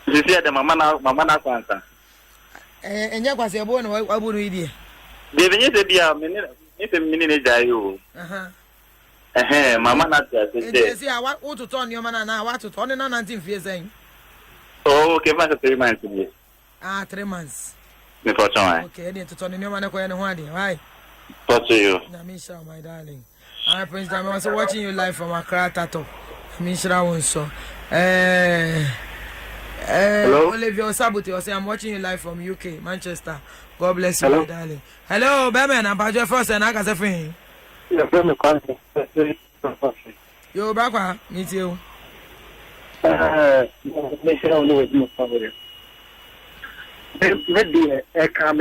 Ti se de mama na kwansa. Enye kwase ebo no abu no idie. De benye se bia me ne jai o. Mama na tia se. Enti se awa utoto nneoma na wa utoto ne na 19 fie sen. Oh, okay, for 3 months. 3 months. Me for time. Okay, then to turn in your man ko ne ho ade. Why? Talk to you. Namisha, my darling. I Prince Dami was watching you live from Accra Tato. Namisha won so. Hello? Olivia Osabuti was saying I'm watching you live from UK, Manchester. God bless you, my darling. Hello, Batman, I'm Pajo first and I can say thing. Yo, Bakwa, meet you. Make sure I know what you're talking about. Maybe I can't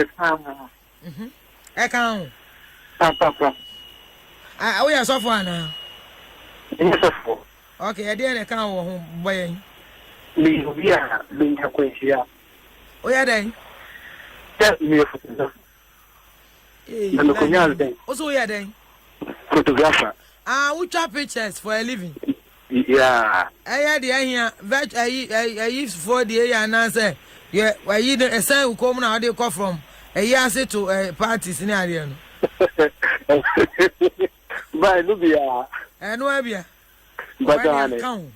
I can't. Papa. We are so far now. Yes, okay, I didn't count home boy. We are being a question. Oh, yeah, then. Just me for also, yeah, then. Photographer. We chop pictures for a living. Yeah. I had the here, that I used for the year and answer. Yeah, why you a son who come now, they come from a year to parties in area. But Nubia. And where be but I count.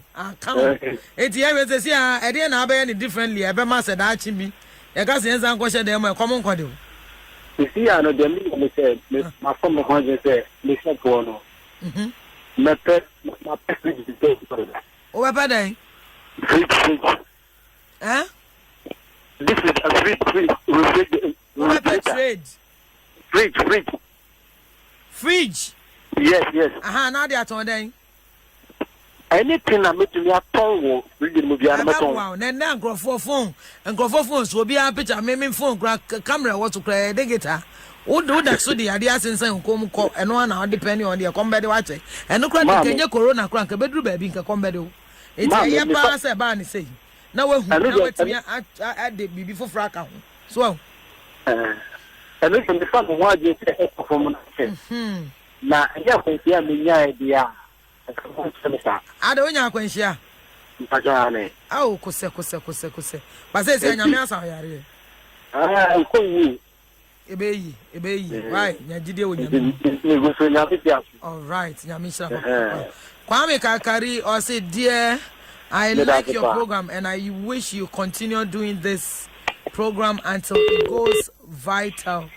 It's here to see I didn't have any differently. I be must said that me. I got sense and question them my common quadro. You see, I know the me said, my former husband said, listen to one. My pet fridge is dead. Oh, what day? Fridge. Huh? This is a fridge. What trade? Fridge. Yes. Now they are told anything I make me a tongue reading movie. Wow, then go for phone and go for phones will be a picture. Maybe phone camera what to play the guitar. Who do that? So the idea since I come and one hour depending on the combat watch. And no crank can you corona crank a bedroom baby can combat. It's a year pass a barney say. Now, I did before frack. So, and listen, the fun what you say from now, I have a idea. I don't know when she oh, kose. But says I am answer yare. Ebe. Why? Nyajide wo nyame. All right, nyamisha. Kwame Kakari or say dear, I like your program and I wish you continue doing this program until it goes vital.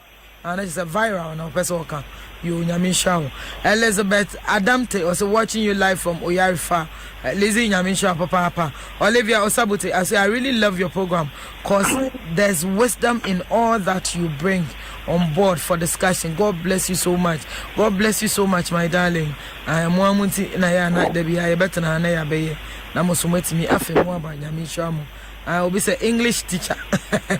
And it's a viral now person can. You nyamisha. Elizabeth Adamte also watching you live from Oyarifa. Lizzie nyamisha papa. Olivia Osabuti, I say I really love your program because there's wisdom in all that you bring on board for discussion. God bless you so much. God bless you so much, my darling. I am one munti na ya na debi ya better na na ya beye. Na musumeti mi afe mo aba nyamisha mo. I will be say English teacher.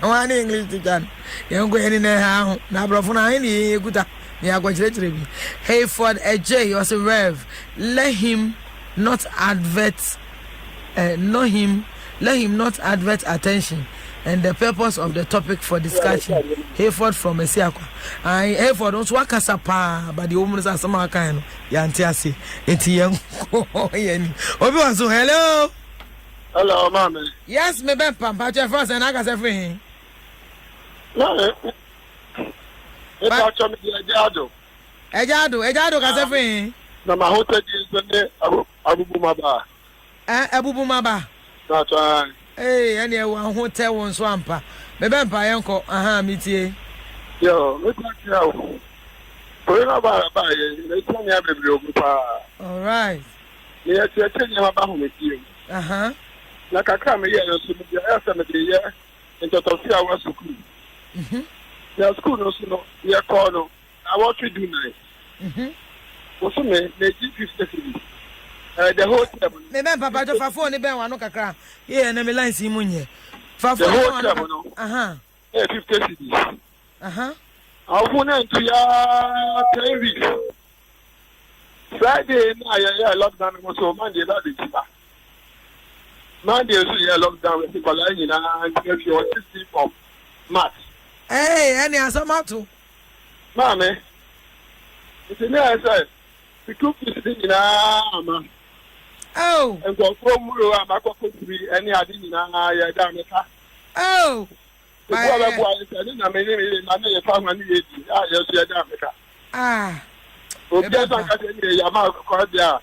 One English teacher. You go any na na brofo na any guta. Hey Ford AJ was a rev. Let him not advert let him not advert attention and the purpose of the topic for discussion. Hayford from Esiakwa. I Hayford don't work as a pa, but the woman is some kind. Yantiasi, Etienne. Obi was so hello. Hello, mommy. Yes, me ben pampa first and I got everything. No. It's actually Adom. Ejado got everything. Na my hotel is Abubumaba. Abubumaba. That's right. Hey, any one hotel one swampa. Me ben pa yanko, meetie. Yo, look at you. All right. Yes, you're telling you about with you. Like I come here and see the year in the Tofia was school. Your school no, your corner. I want to do nice. Also, me, they give 50. The whole table. Me papa to phone ni ben wa no kakra. Yeah, na me line si munye. The whole table no. 50 cedis. I'll phone into your 10 weeks. Friday, I lockdown was on Monday, that is Man, they say lockdown with people like you know, and if you want to see from March. Hey, any answer, Matu? Mammy, it's a nice side. We took this thing in our man. Oh, and go from Muru, I'm not going to be any idea in our damn. Oh, my boy, I didn't have any family. I just said, ah, okay, I'm quite there.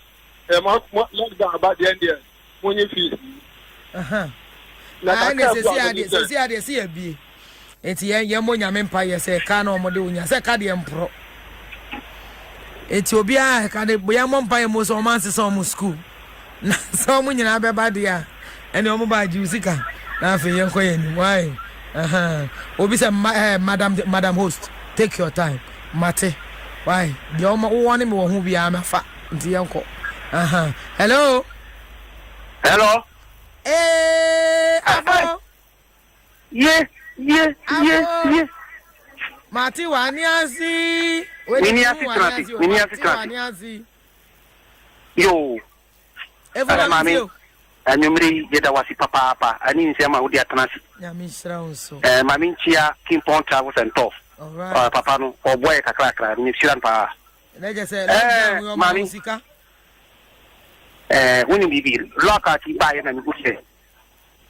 I'm not lockdown about the Indian when you feel. I see a bee. It's young empire, say, can or Modunia, say, Cadian Pro. It's your beer, Cadabuyam Pie, most romances almost school. So many in Abadia and your mobile Jusica. Now for young queen, why? Obisa, Madam Host, take your time. Mate, why? The only one who be a fat, the uncle. Hello. Hello. Abo. Yes. Mati waniazi. Waniazi. Yo. Mami. Anyumri yeda wasi papa. Ani nsema udi atanasi. Nyamishra unso. Mami nchia Kimpon Travels and Tough. Alright. Papa no oboy kakra ni siran pa. Leje se mami. Woni bibi loka ti baye na mi guse.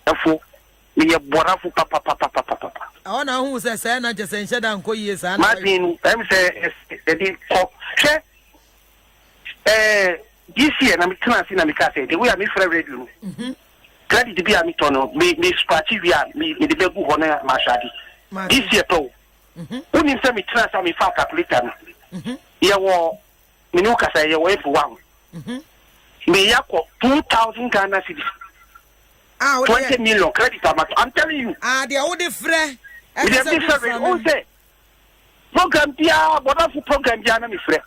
Afo mi ye borafu papa. I want to who says I just said and go years and Martin, I'm say this year na mi class na mi kase the way I mi free radio. Credit to be a mi tono me scratchy via me the begu hona mashadi. This year to. Woni say mi class am mi fa calculator. Ye wo mi no kasa ye wo for one. Me yakọ 2,000 Ghana cedis. 20 million credit I'm telling you. They are all different. We have different. Say program dia, whatever program dia na mi frɛ.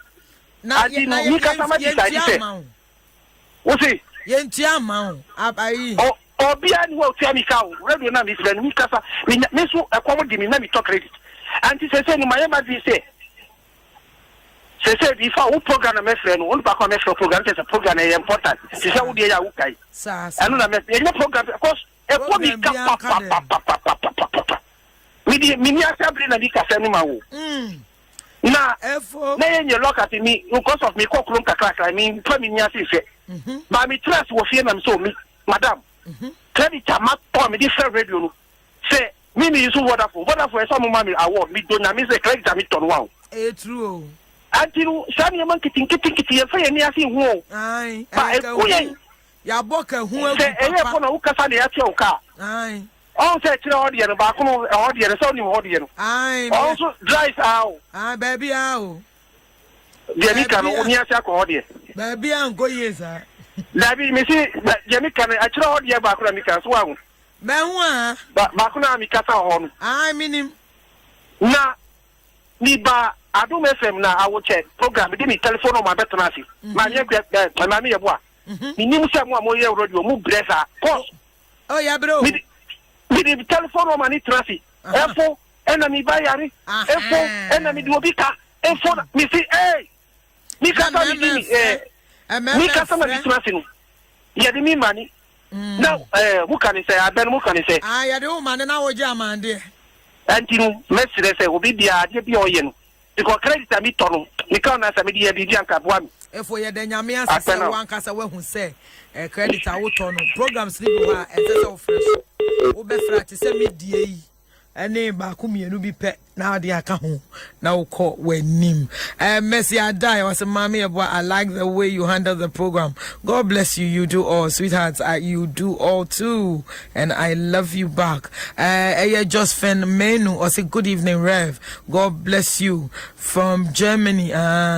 Na mi kasa ma decide say. O say yentia ma o. Abai. Obi ani wo tia mi ka o. Radio na mi frɛ mi kasa. Me so ekɔm di mi na mi talk credit. Anti say ni my ma di say. Say before who program na me frɛ no, on ba ko me frɛ program say program is important. Say who dey ya who kai. Sa. Anu na me program because ekɔ mi ka pa. Mini assembly na di kasa ni ma wo. Na yenye look at me because of me kokrum kakra me pa me nya se. Ba me trust wo fie na me so me madam. Credit ama to me di free radio no. Say me use wonderful e so mo ma me award me do na me say credit am to no. True. Until sani man kitin ye fa ye ni ase hu. Ai. Ba e ya boka hu agu. Say e ko na wo kasa de ya tie o ka. Ai. On say tire audio no ba ko no audio so ni audio no. Ai. Also drive out. Ah baby out. Jamaica no oni ase akọ audio. Baby an go yesa. Dabi me si Jamaica no a tire audio ba ko na mi kan so ahu. Me hu a. Ba ko na mi kasa ho no. Ai minim. Na ni ba Adom FM na I will check program give me telephone on my betonasi. Ma me ma me ye boa. Ni nim se mo amoye radio mu bresa. Oh yeah bro. Me the telephone on my trasi. Efo ena mi ba yare. Efo ena mi do bika. Efo mi si mi kasa mi mi mi kasa ma trasi no. Ye de mi mani. Now who can say aben who can say? Ah ya de o man na wo je amande. Antinu mesire say obi bia de bia oye no. Because credit am itono me kan na say me dey bi anka boa me efo ye de nyame asese wan kasa wahu say credit a wo tono programs ni bo ha esese wo fresh wo be fra te say me die yi ene ba ko mienu bi pe na de aka ho na wo ko wanim Mercy Adai was mommy boy I like the way you handle the program. God bless you. You do all, sweethearts. You do all too, and I love you back. Just fan menu or say good evening Rev. God bless you from Germany.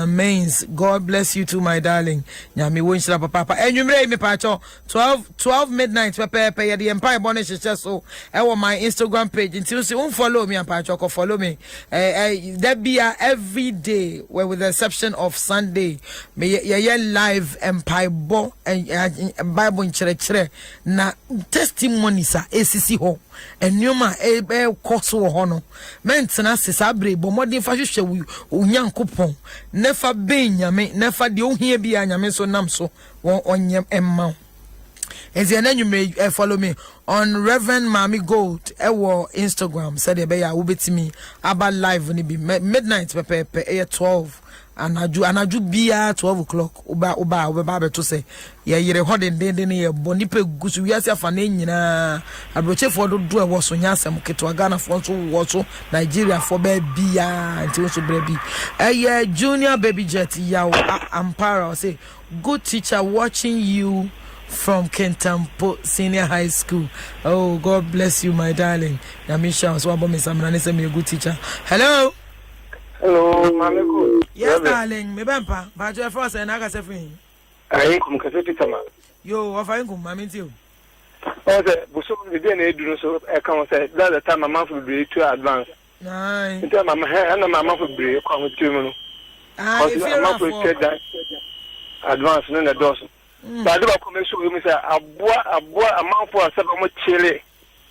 Mainz. God bless you too, my darling. Nyami wonshira papa. And you me pacho 12 midnight pepe the Empire Bonus so my Instagram page until you follow me and pacho follow me. That be every day, well, with the exception of Sunday, me live Empire Bo and Bible in church na testimony sa esisi ho enyoma course wo ho no mentena sesabre bo modern fa hwehwe onyankopon nefa be nyame nefa de ohia bi anyame so nam so won onyem emma and then you may follow me on Reverend Mami Gold Instagram. Said I will be to me about live when it be midnight 12. And I do be at 12 o'clock. Oba to say, yeah, you're holding then bonipe gusu. We are saying, I broche for do a was on Yasam to Ghana for also Nigeria for baby until so baby. Yeah, junior baby jet, yaw, Ampara say, good teacher watching you from Kentampo Senior High School. Oh, God bless you, my darling. Yamisha was one of me a good teacher. Hello. Hello, Mameko. Yes, darling. Me bempa. But you first and I got a friend. I come kaseti tama. Yo, what I come, mammy too. Oh, the buso the DNA do so. I come say that the time my mouth will be too advanced. Aye. Until my hand and my mouth will be come with 2 minutes. Aye, if you're not that advance no na doso. But I do come so you say a mouth for 7 more chile.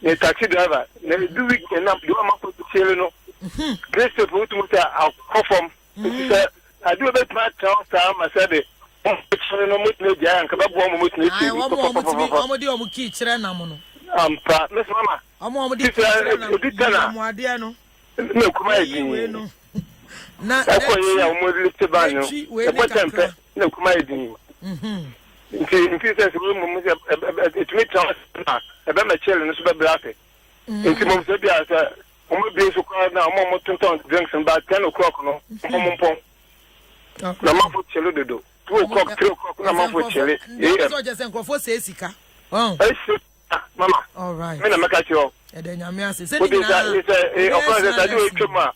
The taxi driver. Na do week and up do a mouth for chile no. Grace to put to say I'll come from. I do a bit my town I said it. I Miss Mama. I'm on the No, come on. Not lifted by no, come on. In pieces, it makes a better chill and a super black. In Timon Sabia, be so quiet now, Mom drinks and about 10 o'clock. No, the mouth of Chile do 2 o'clock, 3 o'clock, the mouth of Chile. Yes, just for Sessica. Oh, Mama. All right. I'm going to catch you. And then I'm going to say, I do it tomorrow.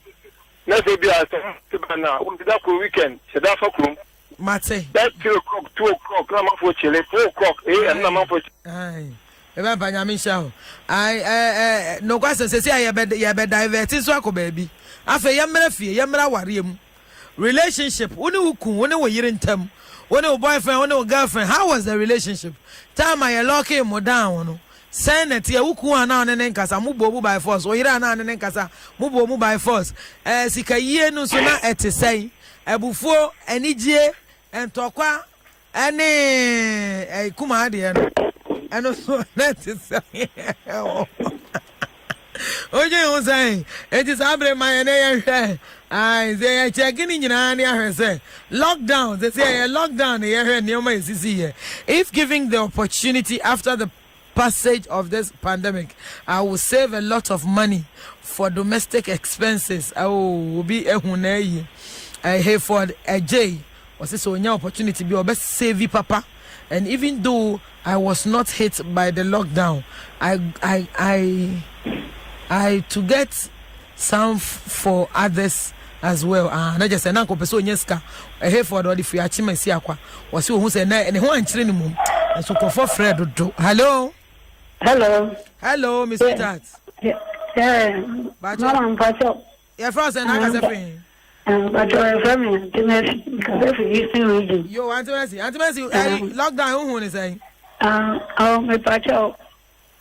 Let's be that weekend. Should I fuck room? Mate. That 3 o'clock, 2 o'clock, I'm off for Chile, 4 o'clock, and I'm off for Chile. I no question say I be diverted so akọ baby afa yamra fie yamra warem relationship woni wuku woni wo yire ntam woni wo boyfriend woni wo girlfriend. How was the relationship? Time I lock him down no Senate ya wuku ana ne nkasa mubo by force o yire ana ne nkasa mubo by force sika yie no so na etesai ebufuo anigye entokwa ene kuma ade no and also that is you say it is abre my name. I say checking in say lockdown. They say lockdown here. If giving the opportunity after the passage of this pandemic, I will save a lot of money for domestic expenses. I will be a hunay. I have for a J. Was this one opportunity be best save papa? And even though I was not hit by the lockdown, I to get some for others as well. Na just na ko person nyeska e for the free achima si akwa. Was who say na ne ho anchire ni mum. So ko for Fred do. Hello. Hello, Mr. Tat. Yeah. Mama mpacho. Yeah, first and I can say but from me, because you yo, Auntie lockdown who is saying? My pacho,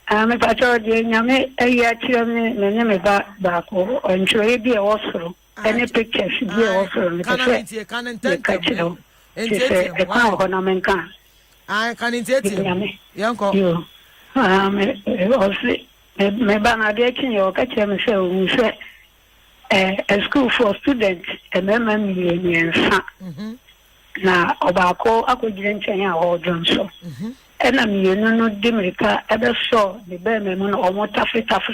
the Yame, a year to me, back or enjoy be also. Any pictures be also. Can catch you. I can take you. You. Also, my banner dating your catch him say. A school for students, a member million na obako akogire ya odron so ena mienu no demerika ebe so the be memu no omo tafetafu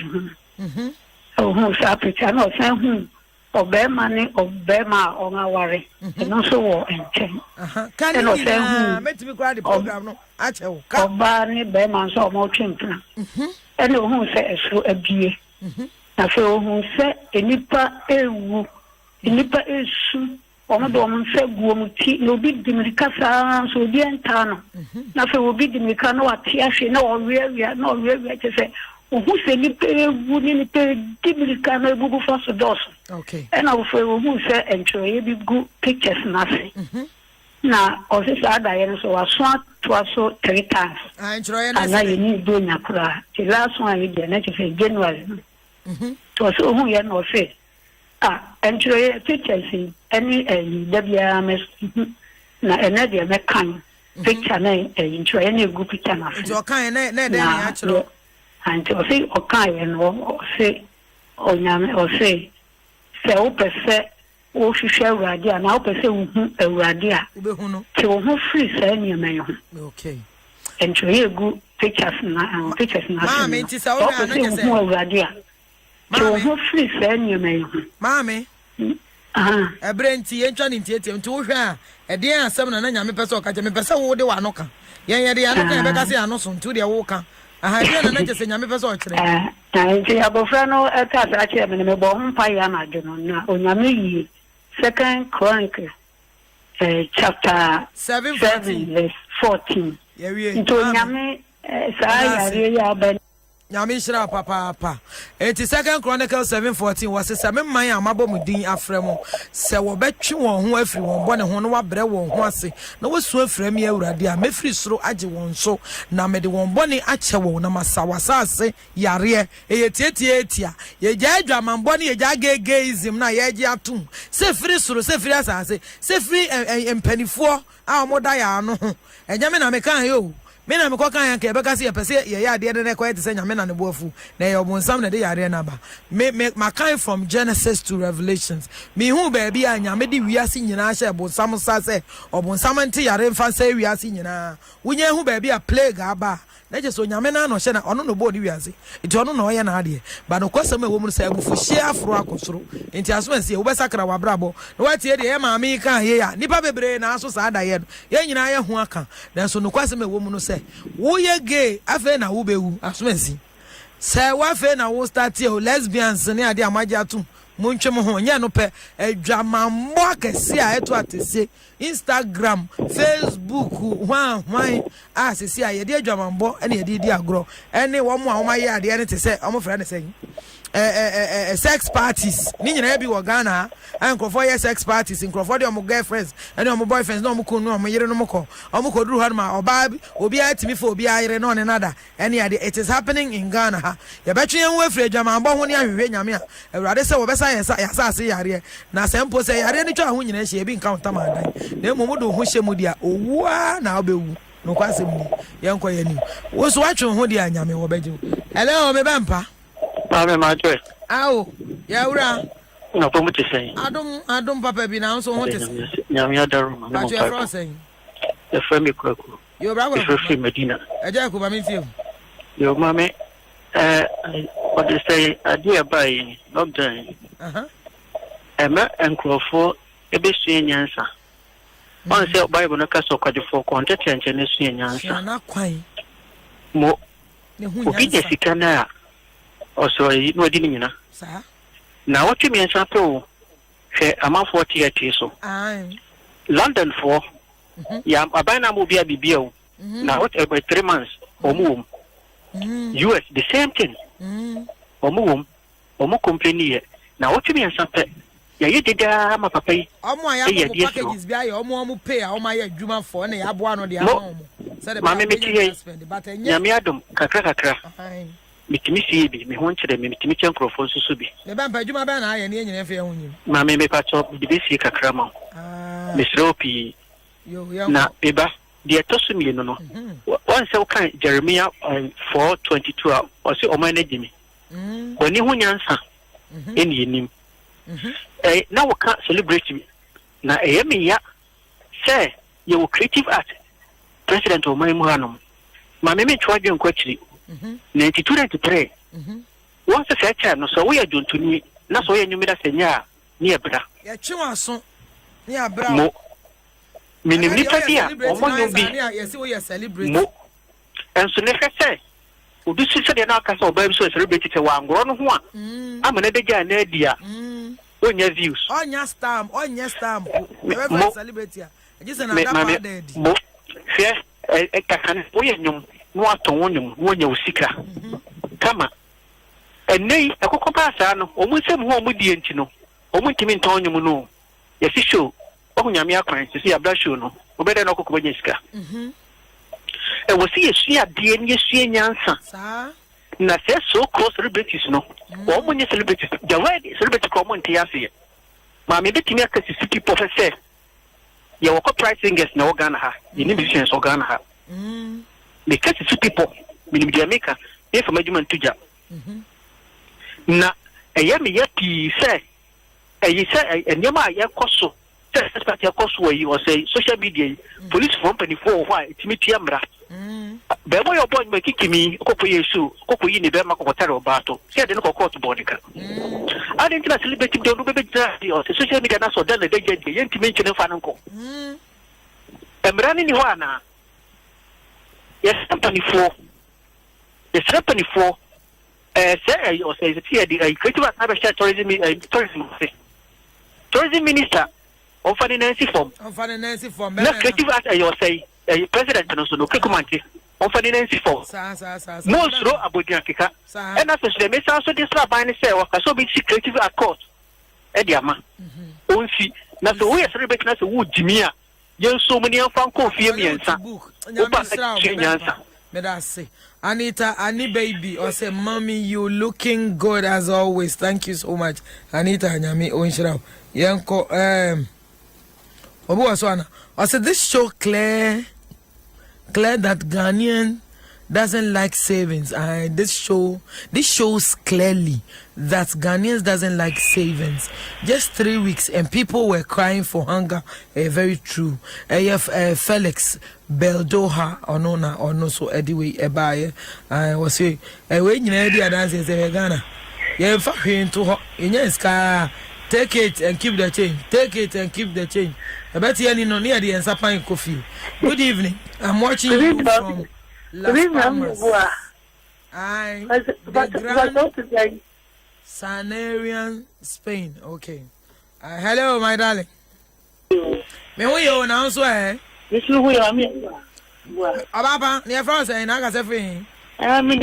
hu sa picture no san hu obema ni obema onaware no so wo enchen kan ni na metimi kwa the program no achewo ka oba ni be man so omo twempna ena hu se eso abie na fe hu se enipa ewu enipa esu omo do omo se guom ti no bi dimirika sa so bi enta no na fe obi dimirika no ati ahwe na owe te se ohu se ni pe ewu ni pe dimirika na egugu fa so dos okay and I fe ohu se enjoy bi gu pictures na se na o se sa da ye no so waso to aso 3 times enjoy na na ye ni do nya kura the last one ye na te fe January to so ohu ye no se enjoy pictures any dabia mes na ene de me kan picture na intro ya na egu picture na nti okan na de na achiro anti o say okan no o say onyame o say se o pese o hwehwe awurade a na o pese hu awurade a ubehu no ti o hu free say ni emayo okay intro ya egu pictures na ma me nti sa o na ke say hu awurade a ti o hu free say ni emayo ma me ebrenti yentwa ni ntiete nti wo hwe a ede asem na nyame pese o ka je me pese wo de wa no ka yen de ano ka be ka se ano so nti de wo ka aha de na je se nyame pese o kire nti abofra no ka sa kire me bo ho pa ya na adwo no na onyame yi Second Chronicles chapter 7 verse 14 nti onyame sa ya ya ba nyame shira papa enti Second Chronicles 7:14 was se me man amabo mudin afremo se wo betwe won ho afiri won bone ho no wabre won ho ase na wosu afrem ya urade a mefiri soro age won so na mede won bone ache won na masawasa ase yare eyetietie etia ye jadwa man bone ye jagegeism na ye je atum se firi soro se firi asase se firi empanifo a omoda ya no ho enyame na mekan yo me na me kokan yan ke be ka se ye pese ye ya de ne ko yete se nyame na ne boafu na ye obonsam na de yare na ba me makan from Genesis to Revelations me hu ba bi a nyame de wiase nyina hye obonsam sa se obonsam nte yare mfa sa wiase nyina wunye hu ba bi a plague aba na je so nyame na no hye na ono no bo de wiase enti ono no ye na ade ba no kwasam e wo mu se abufu hye afro akosoro enti aso anse wo be sakra wa brabo na watie de ye maame kan ye ya nipa bebre na aso sa da ye ye nyina ye hu aka na so no kwasam e wo mu no se wo ye gay afa na wo bewu aso anse se wa fa na wo start ye lesbians ne ade amaje atum muntwe mo ho nya no pe adwamambo akese a eto atese Instagram, Facebook, hwan asese a ye de adwamambo ene ye di agro ene wo mo a wo maye ade ene te se omo fra ne sen sex parties ni nyina bi wo Ghana ankrofo ye sex parties nkrofo de omo girlfriends ene omo boyfriends no omo kunu omo yire no omo ko duru ha ma oba obi atimi fo obi ayire no ne nada ene ade it is happening in Ghana ha ye betwe yen wo free adwamambo ho ne ahwehwe nyame a awurade se wo besa ya sa ase yare na sempo se yare ni twa ho nyina hye bi nka ma dan na momo do ho hye mu dia owua na obewu no kwasem ni yenko ye ni wo so watwe ho dia nyame wo beje hello me bampa Mame matwe. Awo, ya ura. Na pomu te sei. Adom papa bi na so ho te sei. Nyame adaru ma. Ba je fro sei. E fa mi kwaku. Yo bra go. E fa Medina. E je ko ba mi tie. Yo mame what they say idea by lockdown. Ema enkrofo ebesue nyansa. On say Bible na ka so kwadefo content enche sue nyansa. Na kwan. Mo. Ne hu nyansa. Obi desika na also no dini nyina sa na wotu mi nsa pe o hwe amafo theater so London for ya abana mo bia bibia o na what about 3 months omu US the same thing omu complain here na wotu mi nsa pe ya yedida ma papa yi omu aya mo packages bia ya omu pay a omu aya adwuma for na ya boa no de ama omu say the mama metie nyame adom kakra mitimi sie bi me ho nkyere me mitimi kyen krofo susu bi me ba mpa djuma ba na aye ne nyina fe ho nyim ma me pa cho de bi sie kakra ma me sropi na eba de etosu mi no no wan se kan Jeremiah 4:22 o se o ma na gimi oni ho nyansa eni enim na wo ka celebrate na me ya say you creative art president o mai mu hanom ma me twa dwen kwachiri 92-93 once a fair no so we are doing to me na so you mira senya ni ebra ya chiwa so ni abra mo minimum dia o mo nyobi ya si we are celebrate mo enso ne fese obi si se de na aka so ba bi so celebrate te wa ngoro no ho a amana de ja na dia onya views onya stamp we be celebrate ya just na that dead mo fe e kakan o ye nyum no aton wonyum wonya usika kama enei akoko paasa no omunsem ho omudi enti no omuntimi nton nyum no yesi show ohunyame akwan sisi abra show no obede no akoko banya sika e wosi yesu ade ni yesu nyansa sa na se so close celebrities no omunye celebrities the way celebrity come on tiase ma me betimi akasi city professor you walk price singers na Ghana ha. You need musicians Ghana ha. Because it's people, minimum Jamaica, if a management to job. Na a yammy yappy say, you say, and Yama Yakoso, suspect Yakoso, you or say social media, police company for why it's me Tiamra. Bebo your boy may kick me, Coco Yesu, Coco in the Bema Cotero battle, said the local court Bonica. I didn't celebrate the Ruby or the social media, so then the day you mention a fanunco. I'm running Wana. Yes, company for. Yes, company for. Say, or say, the creative tourism minister of financing form. Not creative as I say, a president and also no Kukumanti of financing form. Most row about Yankika. And after the mess also this by and say, or so be creative at court. Ediama. Won't see. Now the way I celebrate as a wood, Jimia. You're so many of Uncle Fiemi and son. Anita, Annie baby, or say, Mommy, you looking good as always. Thank you so much. Anita, Nyami, Oinshra. Yanko, I said, this show clear that Ghanaian doesn't like savings. This shows clearly that Ghanaians doesn't like savings. Just 3 weeks and people were crying for hunger. Very true. Felix Beldoha or no so anyway ebaye. I was saying when you know the dance is Ghana. Yeah, for him to take it and keep the change. Take it and keep the change. I bet you no near the Ensapa coffee. Good evening. I'm watching you from Las Palmas. The Sanarian, Spain. Okay. Hello, my darling. Me who you now swear? This is who I mean. Ababa, near France, and I got everything. I mean,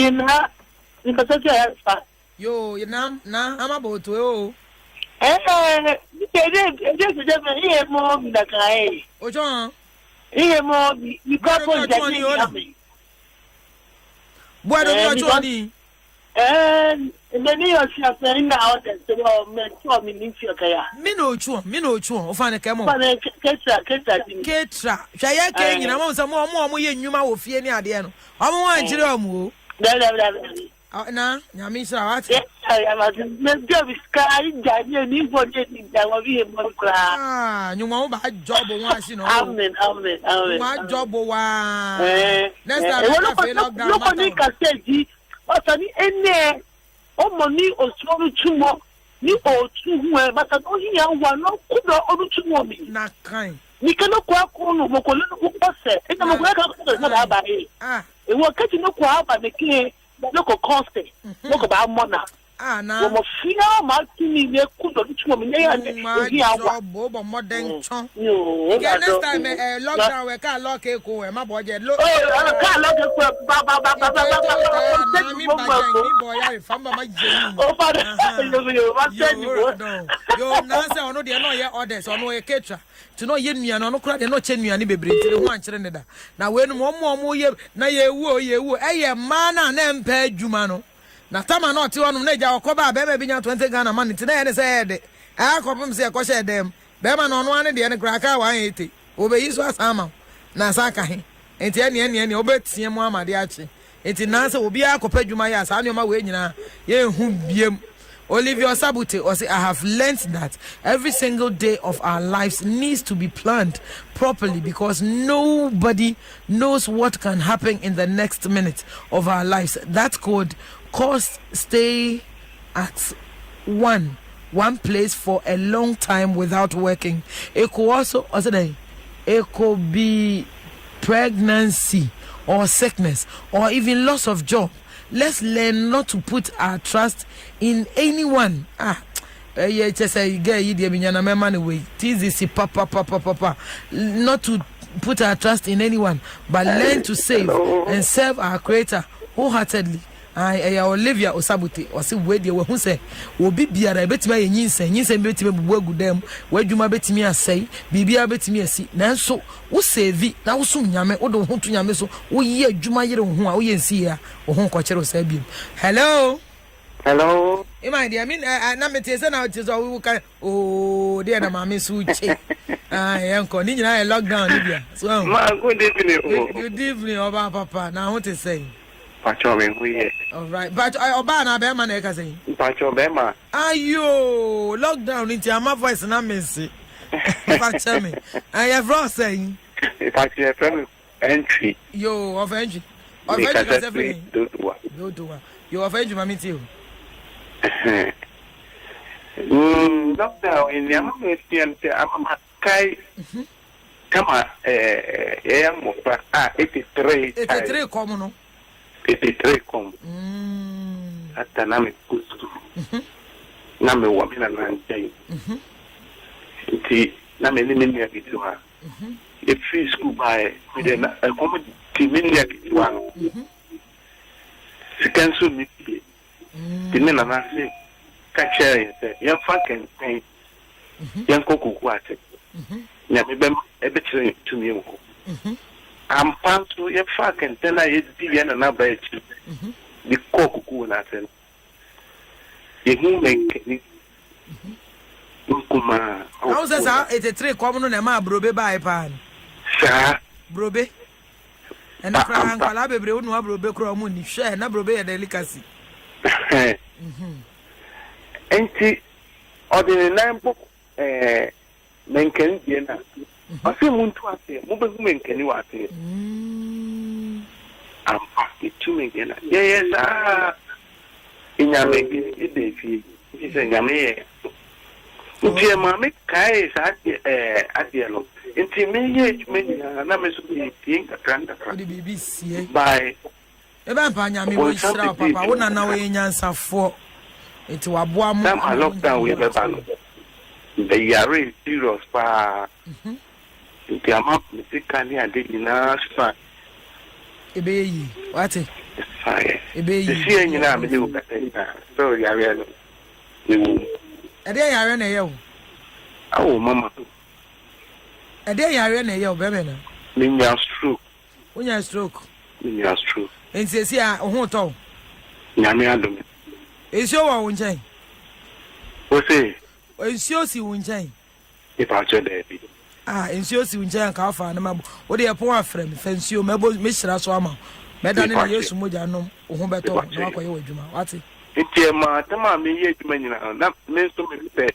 yo, you know, I'm about to. Just more the guy. Oh, John. Here more, you got one that what are you doing? And then you are saying out and so me no chua, find a camel. Ketra, Shaya King, and I'm some more you might will fear near the end. I'm one Jerome. Now, Yamisha, I am a sky, you for getting that will be a more cry. You won't buy job once, you know. Amen. My job, next time, look on Nick, I said, but any money or small tumor, you or two, but I don't hear one or two me. Not kind. We cannot walk on what said, and I'm not about it. It will catch no crowd by the king. Look constant. Look about money. Now, fear my team, you could not reach me. Modern chunk. You get this time a lockdown, we can't lock a cool, and my boy, look. I can't lock a to know yen me and no crack and no chain me and be bring to the one children. Now, when one more year, na ye woo, a man and empire Jumano. Now, Tama not to one Naja or Coba, baby, 20 Ghana money today, and said, I come say a question them. Beman on one and the other cracker, 180. Obey you was Ama. Nasaka, and any obet Siamama, the archie. It's in answer will be a copejumaya, Sanuma Wayna, ye whom be. Olivia Sabute or say I have learned that every single day of our lives needs to be planned properly because nobody knows what can happen in the next minute of our lives. That could cause stay at one place for a long time without working. It could also it could be pregnancy or sickness or even loss of job. Let's learn not to put our trust in anyone. Just say get you the money way. TZC papa. Not to put our trust in anyone, but learn to save and serve our Creator wholeheartedly. Olivia Osabuti or see where they were who say will be a bet me yin bet me good them where you ma bet me a say bibia bet me a see now so who say vi now soon yame or don't want to yame so oh yeah juma yere who are we see ya or hon kochero say bi hello I mean I na me tese na it is all we can oh dear na mama suche Yanko, ni nyina lockdown ni bia. So. Ma, good evening. Good evening, Oba Papa. Now what is saying? Pacho me huye. All right. But Oba na be man e ka say. Pacho be ma. Ayo, lockdown into my voice na messy. Pacho me. I have wrong saying. Pacho from entry. Yo, of entry. Of entry ka say. Do. You of entry mami too. Lockdown in the American Amakai. Kama mo pa 83. 83 como no. 83 como. Hata nami kustu. Nami wamina na njai. Nti nami ni ya kitwa. The free school by then como timini ya kitwa. Sikansu ni. Tinena na se kache ya fucking pain. Yanko kukwate. Nyame bem ebetre tumi nko. Ampanto ye fucking tena ye di na ba echi. Di kokuku na ten. Ye hu menkeni. Nkuma. How says 83 come no na ma brobe ba ipan. Sa brobe. And na fra ankwala bebre unu brobe kro mu ni hwe na brobe ye delicacy. Enti ordinary nampo menkeni die na. Ase muntu ase mo be menkeni wa ase. Ampa itu menkeni. Yes inyame idefi. Ise nyame. Nti ma me kai sa adielo. Nti me ye menya na me so bi tinga kanda. Odi BBC. Bye. Eba mpa nyame wo shira papa wo na wo nyansafo. Enti waboa mo. Some lockdown we be ban. They are really serious pa. Nti ama physically and they na spa. Ebeyi, what? Fire. Ebeyi. See nyina me dey ka. So yare no. Ade yare na ye. Oh mama. Ade yare na ye be me na. Minya stroke. Unya stroke. Minya stroke. Enti esi a ho to. Nyame adom. Esi o wa wo nchen. O say esi o si wo nchen. If I tell you. Esi o si wo nchen ka afa na mabo. Wo de epon afrem fansi o mebo me hira so ama. Meda ne Yesu moja nom wo ho beto na akoye wadwuma. Wate. Nti ma tama me ye adwuma nyina na me so me pe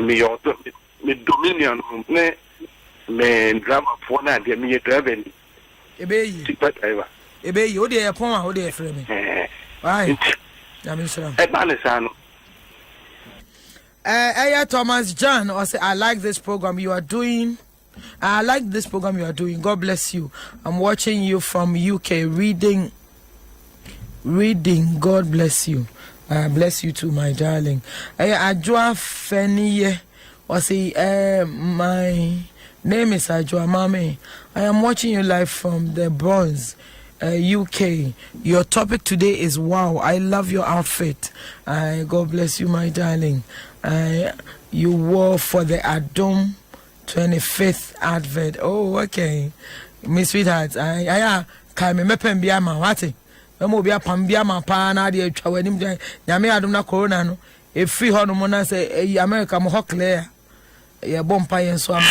me yo to me dominion ne me drama for na de me driver ni. Ebeyi. Tipa driver. Ebeyi o de epon a o de efrem. Why? Thomas John or say I like this program you are doing. I like this program you are doing. God bless you. I'm watching you from UK reading. God bless you. Bless you too, my darling. Ajua Feniye or say my name is Ajua Mame. I am watching you live from the Bronx. UK. Your topic today is wow. I love your outfit. God bless you, my darling. You wore for the Adom 25th advert. Oh, okay. Miss Sweetheart. Can me mepen biama wati. Memo bia pam biama pa na de atwa wanim nyame adom na corona no. E free ho no mo na say America mo clear. Ye bompa yen so am.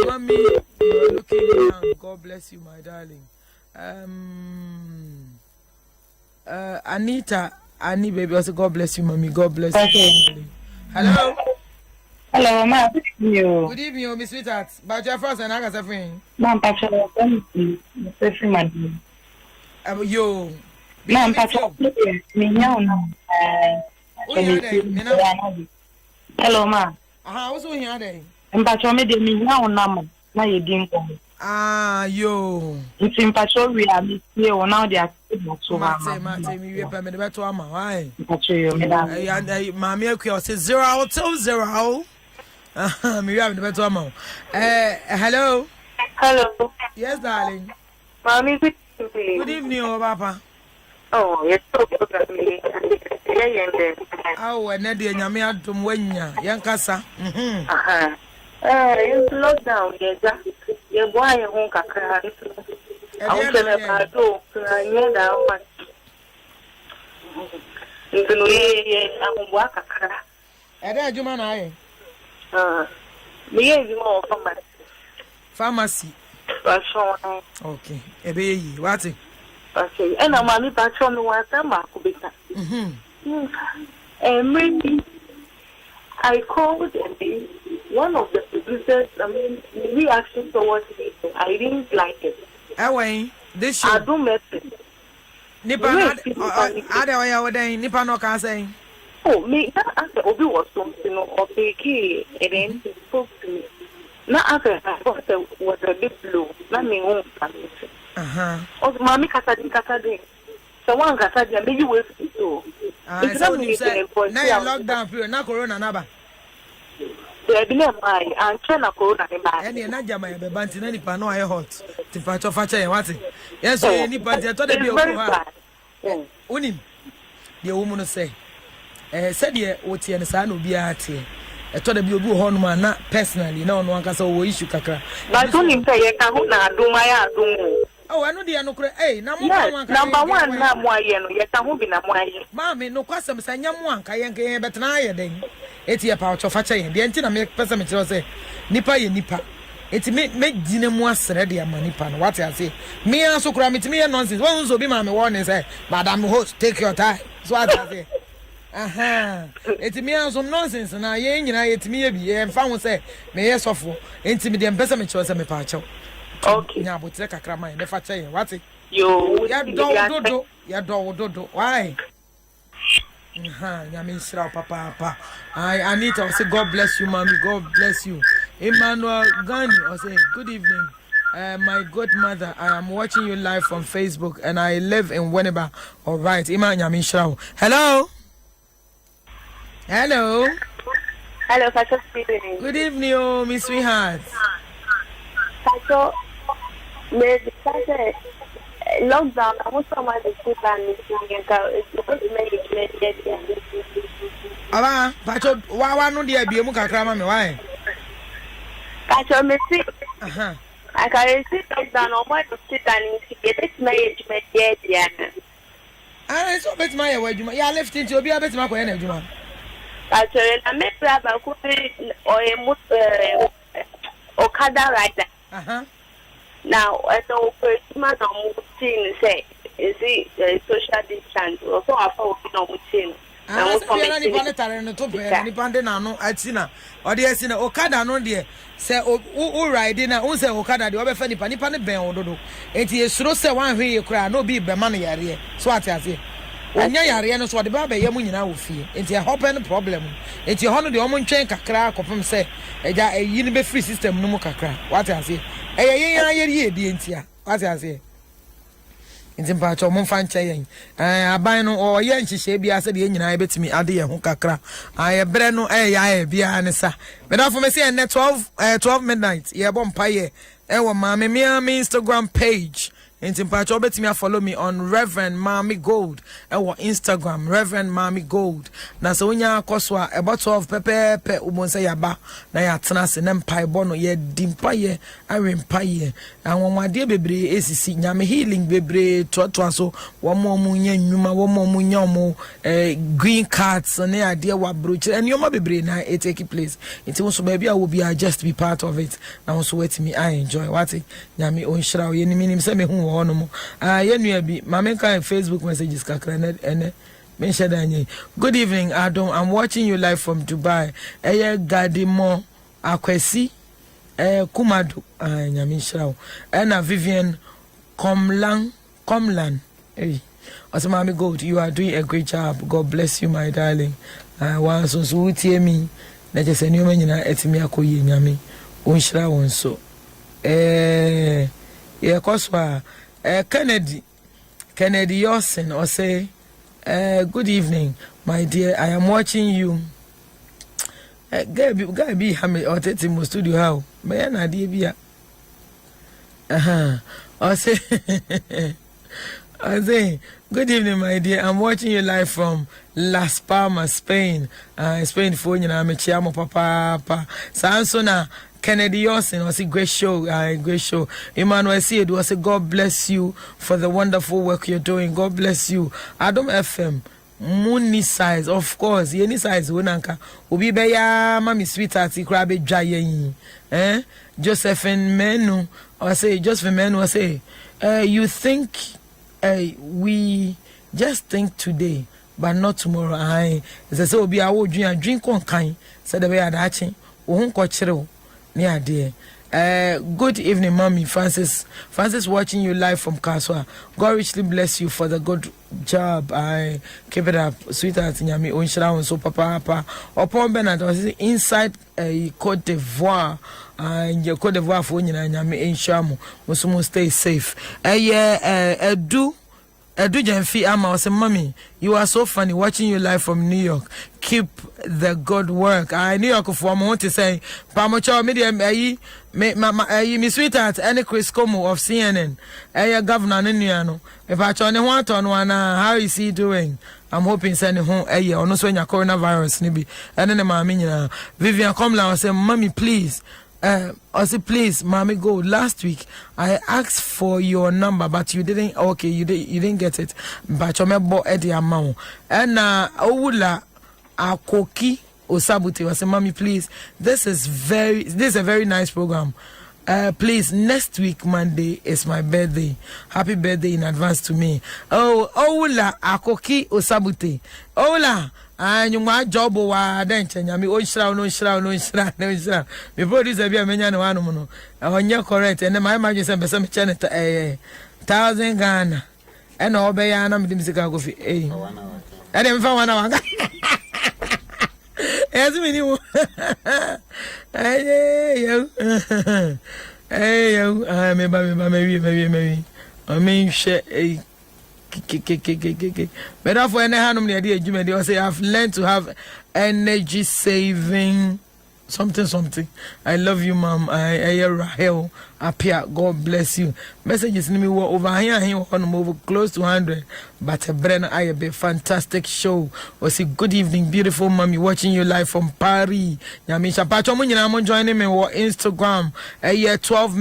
Mommy, you are looking young. God bless you, my darling. Annie baby also God bless you, mommy. God bless you. Hello. Hello, ma. Good evening, Miss Sweetheart. But your first and I got a friend. Ma'am, Pacho, yo. Ma'am, Pacho, me now. Hello, ma. What's going on there? And Pacho made me now, na ye din ko. Yo. It's Pacho we are here now they are so Mate, me we permit beto ama. Why? Pacho yo me da. Mami akwa say 020. Me we have the beto ama. Hello. Hello. Yes, darling. Mami, good evening, Papa. Oh, yes, so good. And then the nyame adom wanya yankasa. It's lockdown, yes. You're going home, Kaka. I'm going to do. I know that one. I'm going to work. And then, you man, Me is more Pharmacy. Okay. Ebe what? Okay. And I'm only back from the one time I could be. Maybe I called and one of the producers, reaction towards it, I didn't like it. Away, this show. Adom FM. Nipa ada oya wodan nipa no ka say. Oh, me that after Obi was something or key and then he spoke to me. Not after I was a bit blue. Let me home. Oh, mommy Casadi. So one Casadi, maybe with so. So you say now lockdown period, na corona naba. There be no my and China corona naba. Any na jama e be banti na nipa no aye hot. Tipa cho fa che what? Yes, so nipa je to de bi oku ha. Unim. De wo mu no say. Said ye wotie ne sa na obi a tie. To de bi obi ho no ma na personally na ono anka so wo issue kakra. But unim say ye ka ho na aduma ya adum. Oh, I know the anokre. Hey, number one na mo aye no ye ka ho bi na mo aye. Mami no kwasem sa nya mo anka ye nke betena aye den. Eti ye pa cho fa che ye. De enti na me pese me kire say nipa ye nipa. Eti me gine mu asere de ama nipa no. What I say? Me anso kura me ti me nonsense. Won so bi ma me warning say, "Madam host, take your time." So what I say? Eti me anso nonsense na ye nyina ye ti me ye bi ye mfa ho say me ye sofo. Enti me de pese me kire say me pa che. Okay. Nya botre kakra man me fa che ye. What? Yo. Ya do. Why? Nyame shira papa. I need to say God bless you, mommy. God bless you. Emmanuel Gani, I say good evening. My godmother, I am watching you live from Facebook and I live in Winneba. All right. Emmanuel Nyame shira. Hello. Hello, Pastor Stephen. Good evening, oh, Miss Sweetheart. Pastor, lockdown, I want someone to sit and Aba, Pacho, wa no dia bi mu kakra ma me why? Pacho, me see. I can see lockdown, I want to sit and get marriage, So bet my way, you left into be a bit my way, Juma. Pacho, I met Brava or a Okada rider. Now, as a person, I'm say, is it social distance? Also, I thought no routine. I was coming to the Nipande Nano, Atina, or the Sina Okada no dear. Say, oh, riding, I won't say Okada, the other funny Panipani Ben Odo. It is so say one way you cry, no be the money area. So what I say. When you're area, so the Baba Yamuina will feel. It's a hopping problem. It's your honor, the woman chain crack of him say, a unibe free system, no more crack. What I say. Ye dientia. What I say. It's important to fan chain. I buy no or yen she be as the engine I bet me adia hunkakra. I breno be anessa. But now for me say 12 midnight. Yeah, bompaye. Ewa mami me Instagram page. It's important to me follow me on Reverend Mami Gold. Ewa Instagram Reverend Mami Gold. Na so nya akoswa about 12 pepe ubonsa yaba na ya tena se nem pai bono ye dimpa ye arempa ye. Anwonwade bebre esisi nyame healing bebre to so womo mu nya nnwuma womo mu nya omo green cards na ade wa broche enoma bebre na it take place. It won so baby I will be just be part of it. Na so wait me I enjoy what nyame onhira ye ni minim se me hu onomo yenua bi mamenka Facebook messages kakra ene mention danye. Good evening Adom, I'm watching you live from Dubai. Eye Gadimo Akwesi Kumadu nyame nhyira ena Vivian Komlan hey Mami Gold, you are doing a great job. God bless you my darling. Once so utie mi na je se nyoma nyina etimi akoye nyame onhyira won so ye koswa Kennedy Yosin or say good evening my dear, I am watching you. Guy be hame or tete mo studio how me na die bia or say good evening my dear, I'm watching you live from Las Palmas, Spain. Spain for nyina me chiamo papa sansona Kennedy Yosin was a great show, great show. Emmanuel said was a God bless you for the wonderful work you're doing. God bless you. Adom FM Mooney size, of course. Any size, Wonanka. Obi beya, Mammy sweetheart, crabby giant. Josephine Menu, or say, Josephine Menu, or say, you think we just think today, but not tomorrow. I, as I say, Obi, I would drink on kind, said the way I'd hatching, won't catch it near dear. Good evening, Mommy. Francis watching you live from Kaswa. God richly bless you for the good job. I keep it up, sweetheart. Nyami onshira so papa. Upon Bernard was inside Côte d'Ivoire. And your Côte d'Ivoire for nyami inshamu. Musumu stay safe. Edu Jenfi Ama was a Mommy. You are so funny watching you live from New York. Keep the good work. New York for I want to say, Pamocha media me sweetheart, any Chris Como of CNN, Governor Niano. If I turn one on one, how is he doing? I'm hoping sending home a year or no when your coronavirus nibi. And then my Vivian Comla was saying, Mommy, please. I said, please, Mommy, go. Last week, I asked for your number, but you didn't. Okay, you didn't get it. But you remember the amount. And Oula Akoki Osabuti was saying, Mommy, please, this is a very nice program. Please, next week Monday is my birthday. Happy birthday in advance to me. Oh, Oula Akoki Osabuti. Oula. And you my job wa denche nyami o nshira me producer bia menya no wanu no onye correct and my imagine say me chene 1000 Ghana and obeya na me dimsika go fi and them fa wana wanga yes me ni wo me I mean share but for any hand they say I've learned to have energy saving something. I love you, Mom. I Rahel appear. God bless you. Messages me over here on over close to 100. But a Brenna I be fantastic show. Was a good evening, beautiful mommy watching you live from Paris. Yamisha Pacho Munina joining me on Instagram. 12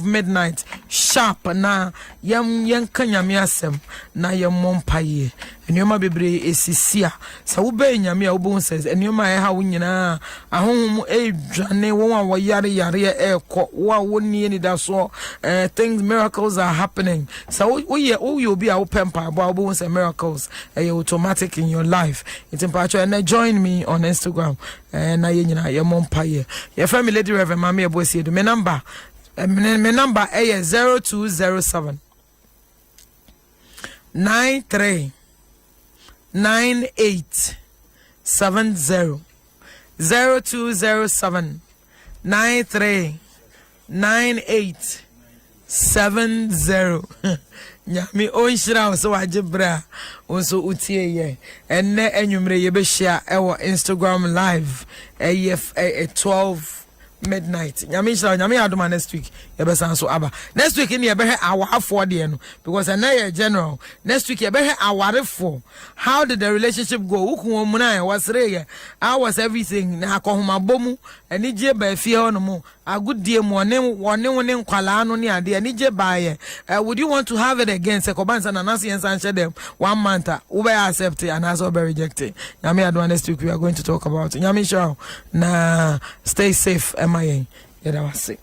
midnight sharp na yam kanyamiasem na yam mompaye. Enyoma bebre esisia. Sa wo be nyame a wo bon says enyoma e ha wo nyina ahonhom edwane wo a wo yare ekọ wo ni ni da so things miracles are happening. So wo be a wo pempa bo wo say miracles automatic in your life. It's important and join me on Instagram na ye nyina ye mompaye. Your family lady Reverend Mama Ebosie do me number is 0207 93 9870 0207 93 9870 Nyami onshira so wajibra onso utie ye enne enwumre ye be share ewo Instagram live 12 midnight. Nyami Adom next week. Yebesan so aba. Next week in yebe our afọ de no because na general. Next week yebe our for. How did the relationship go? Ukun mu na was re. How was everything? Na akohoma bomu ani je ba fie ho no mu. Agudie mu one nkwala no ne ade ani je ba ye. Would you want to have it again? Se kobansa na nasi ensan share them 1 month. We be accept and also be rejected. Nyami Adom next week we are going to talk about. Nyami show na stay safe. Yeah, that was it.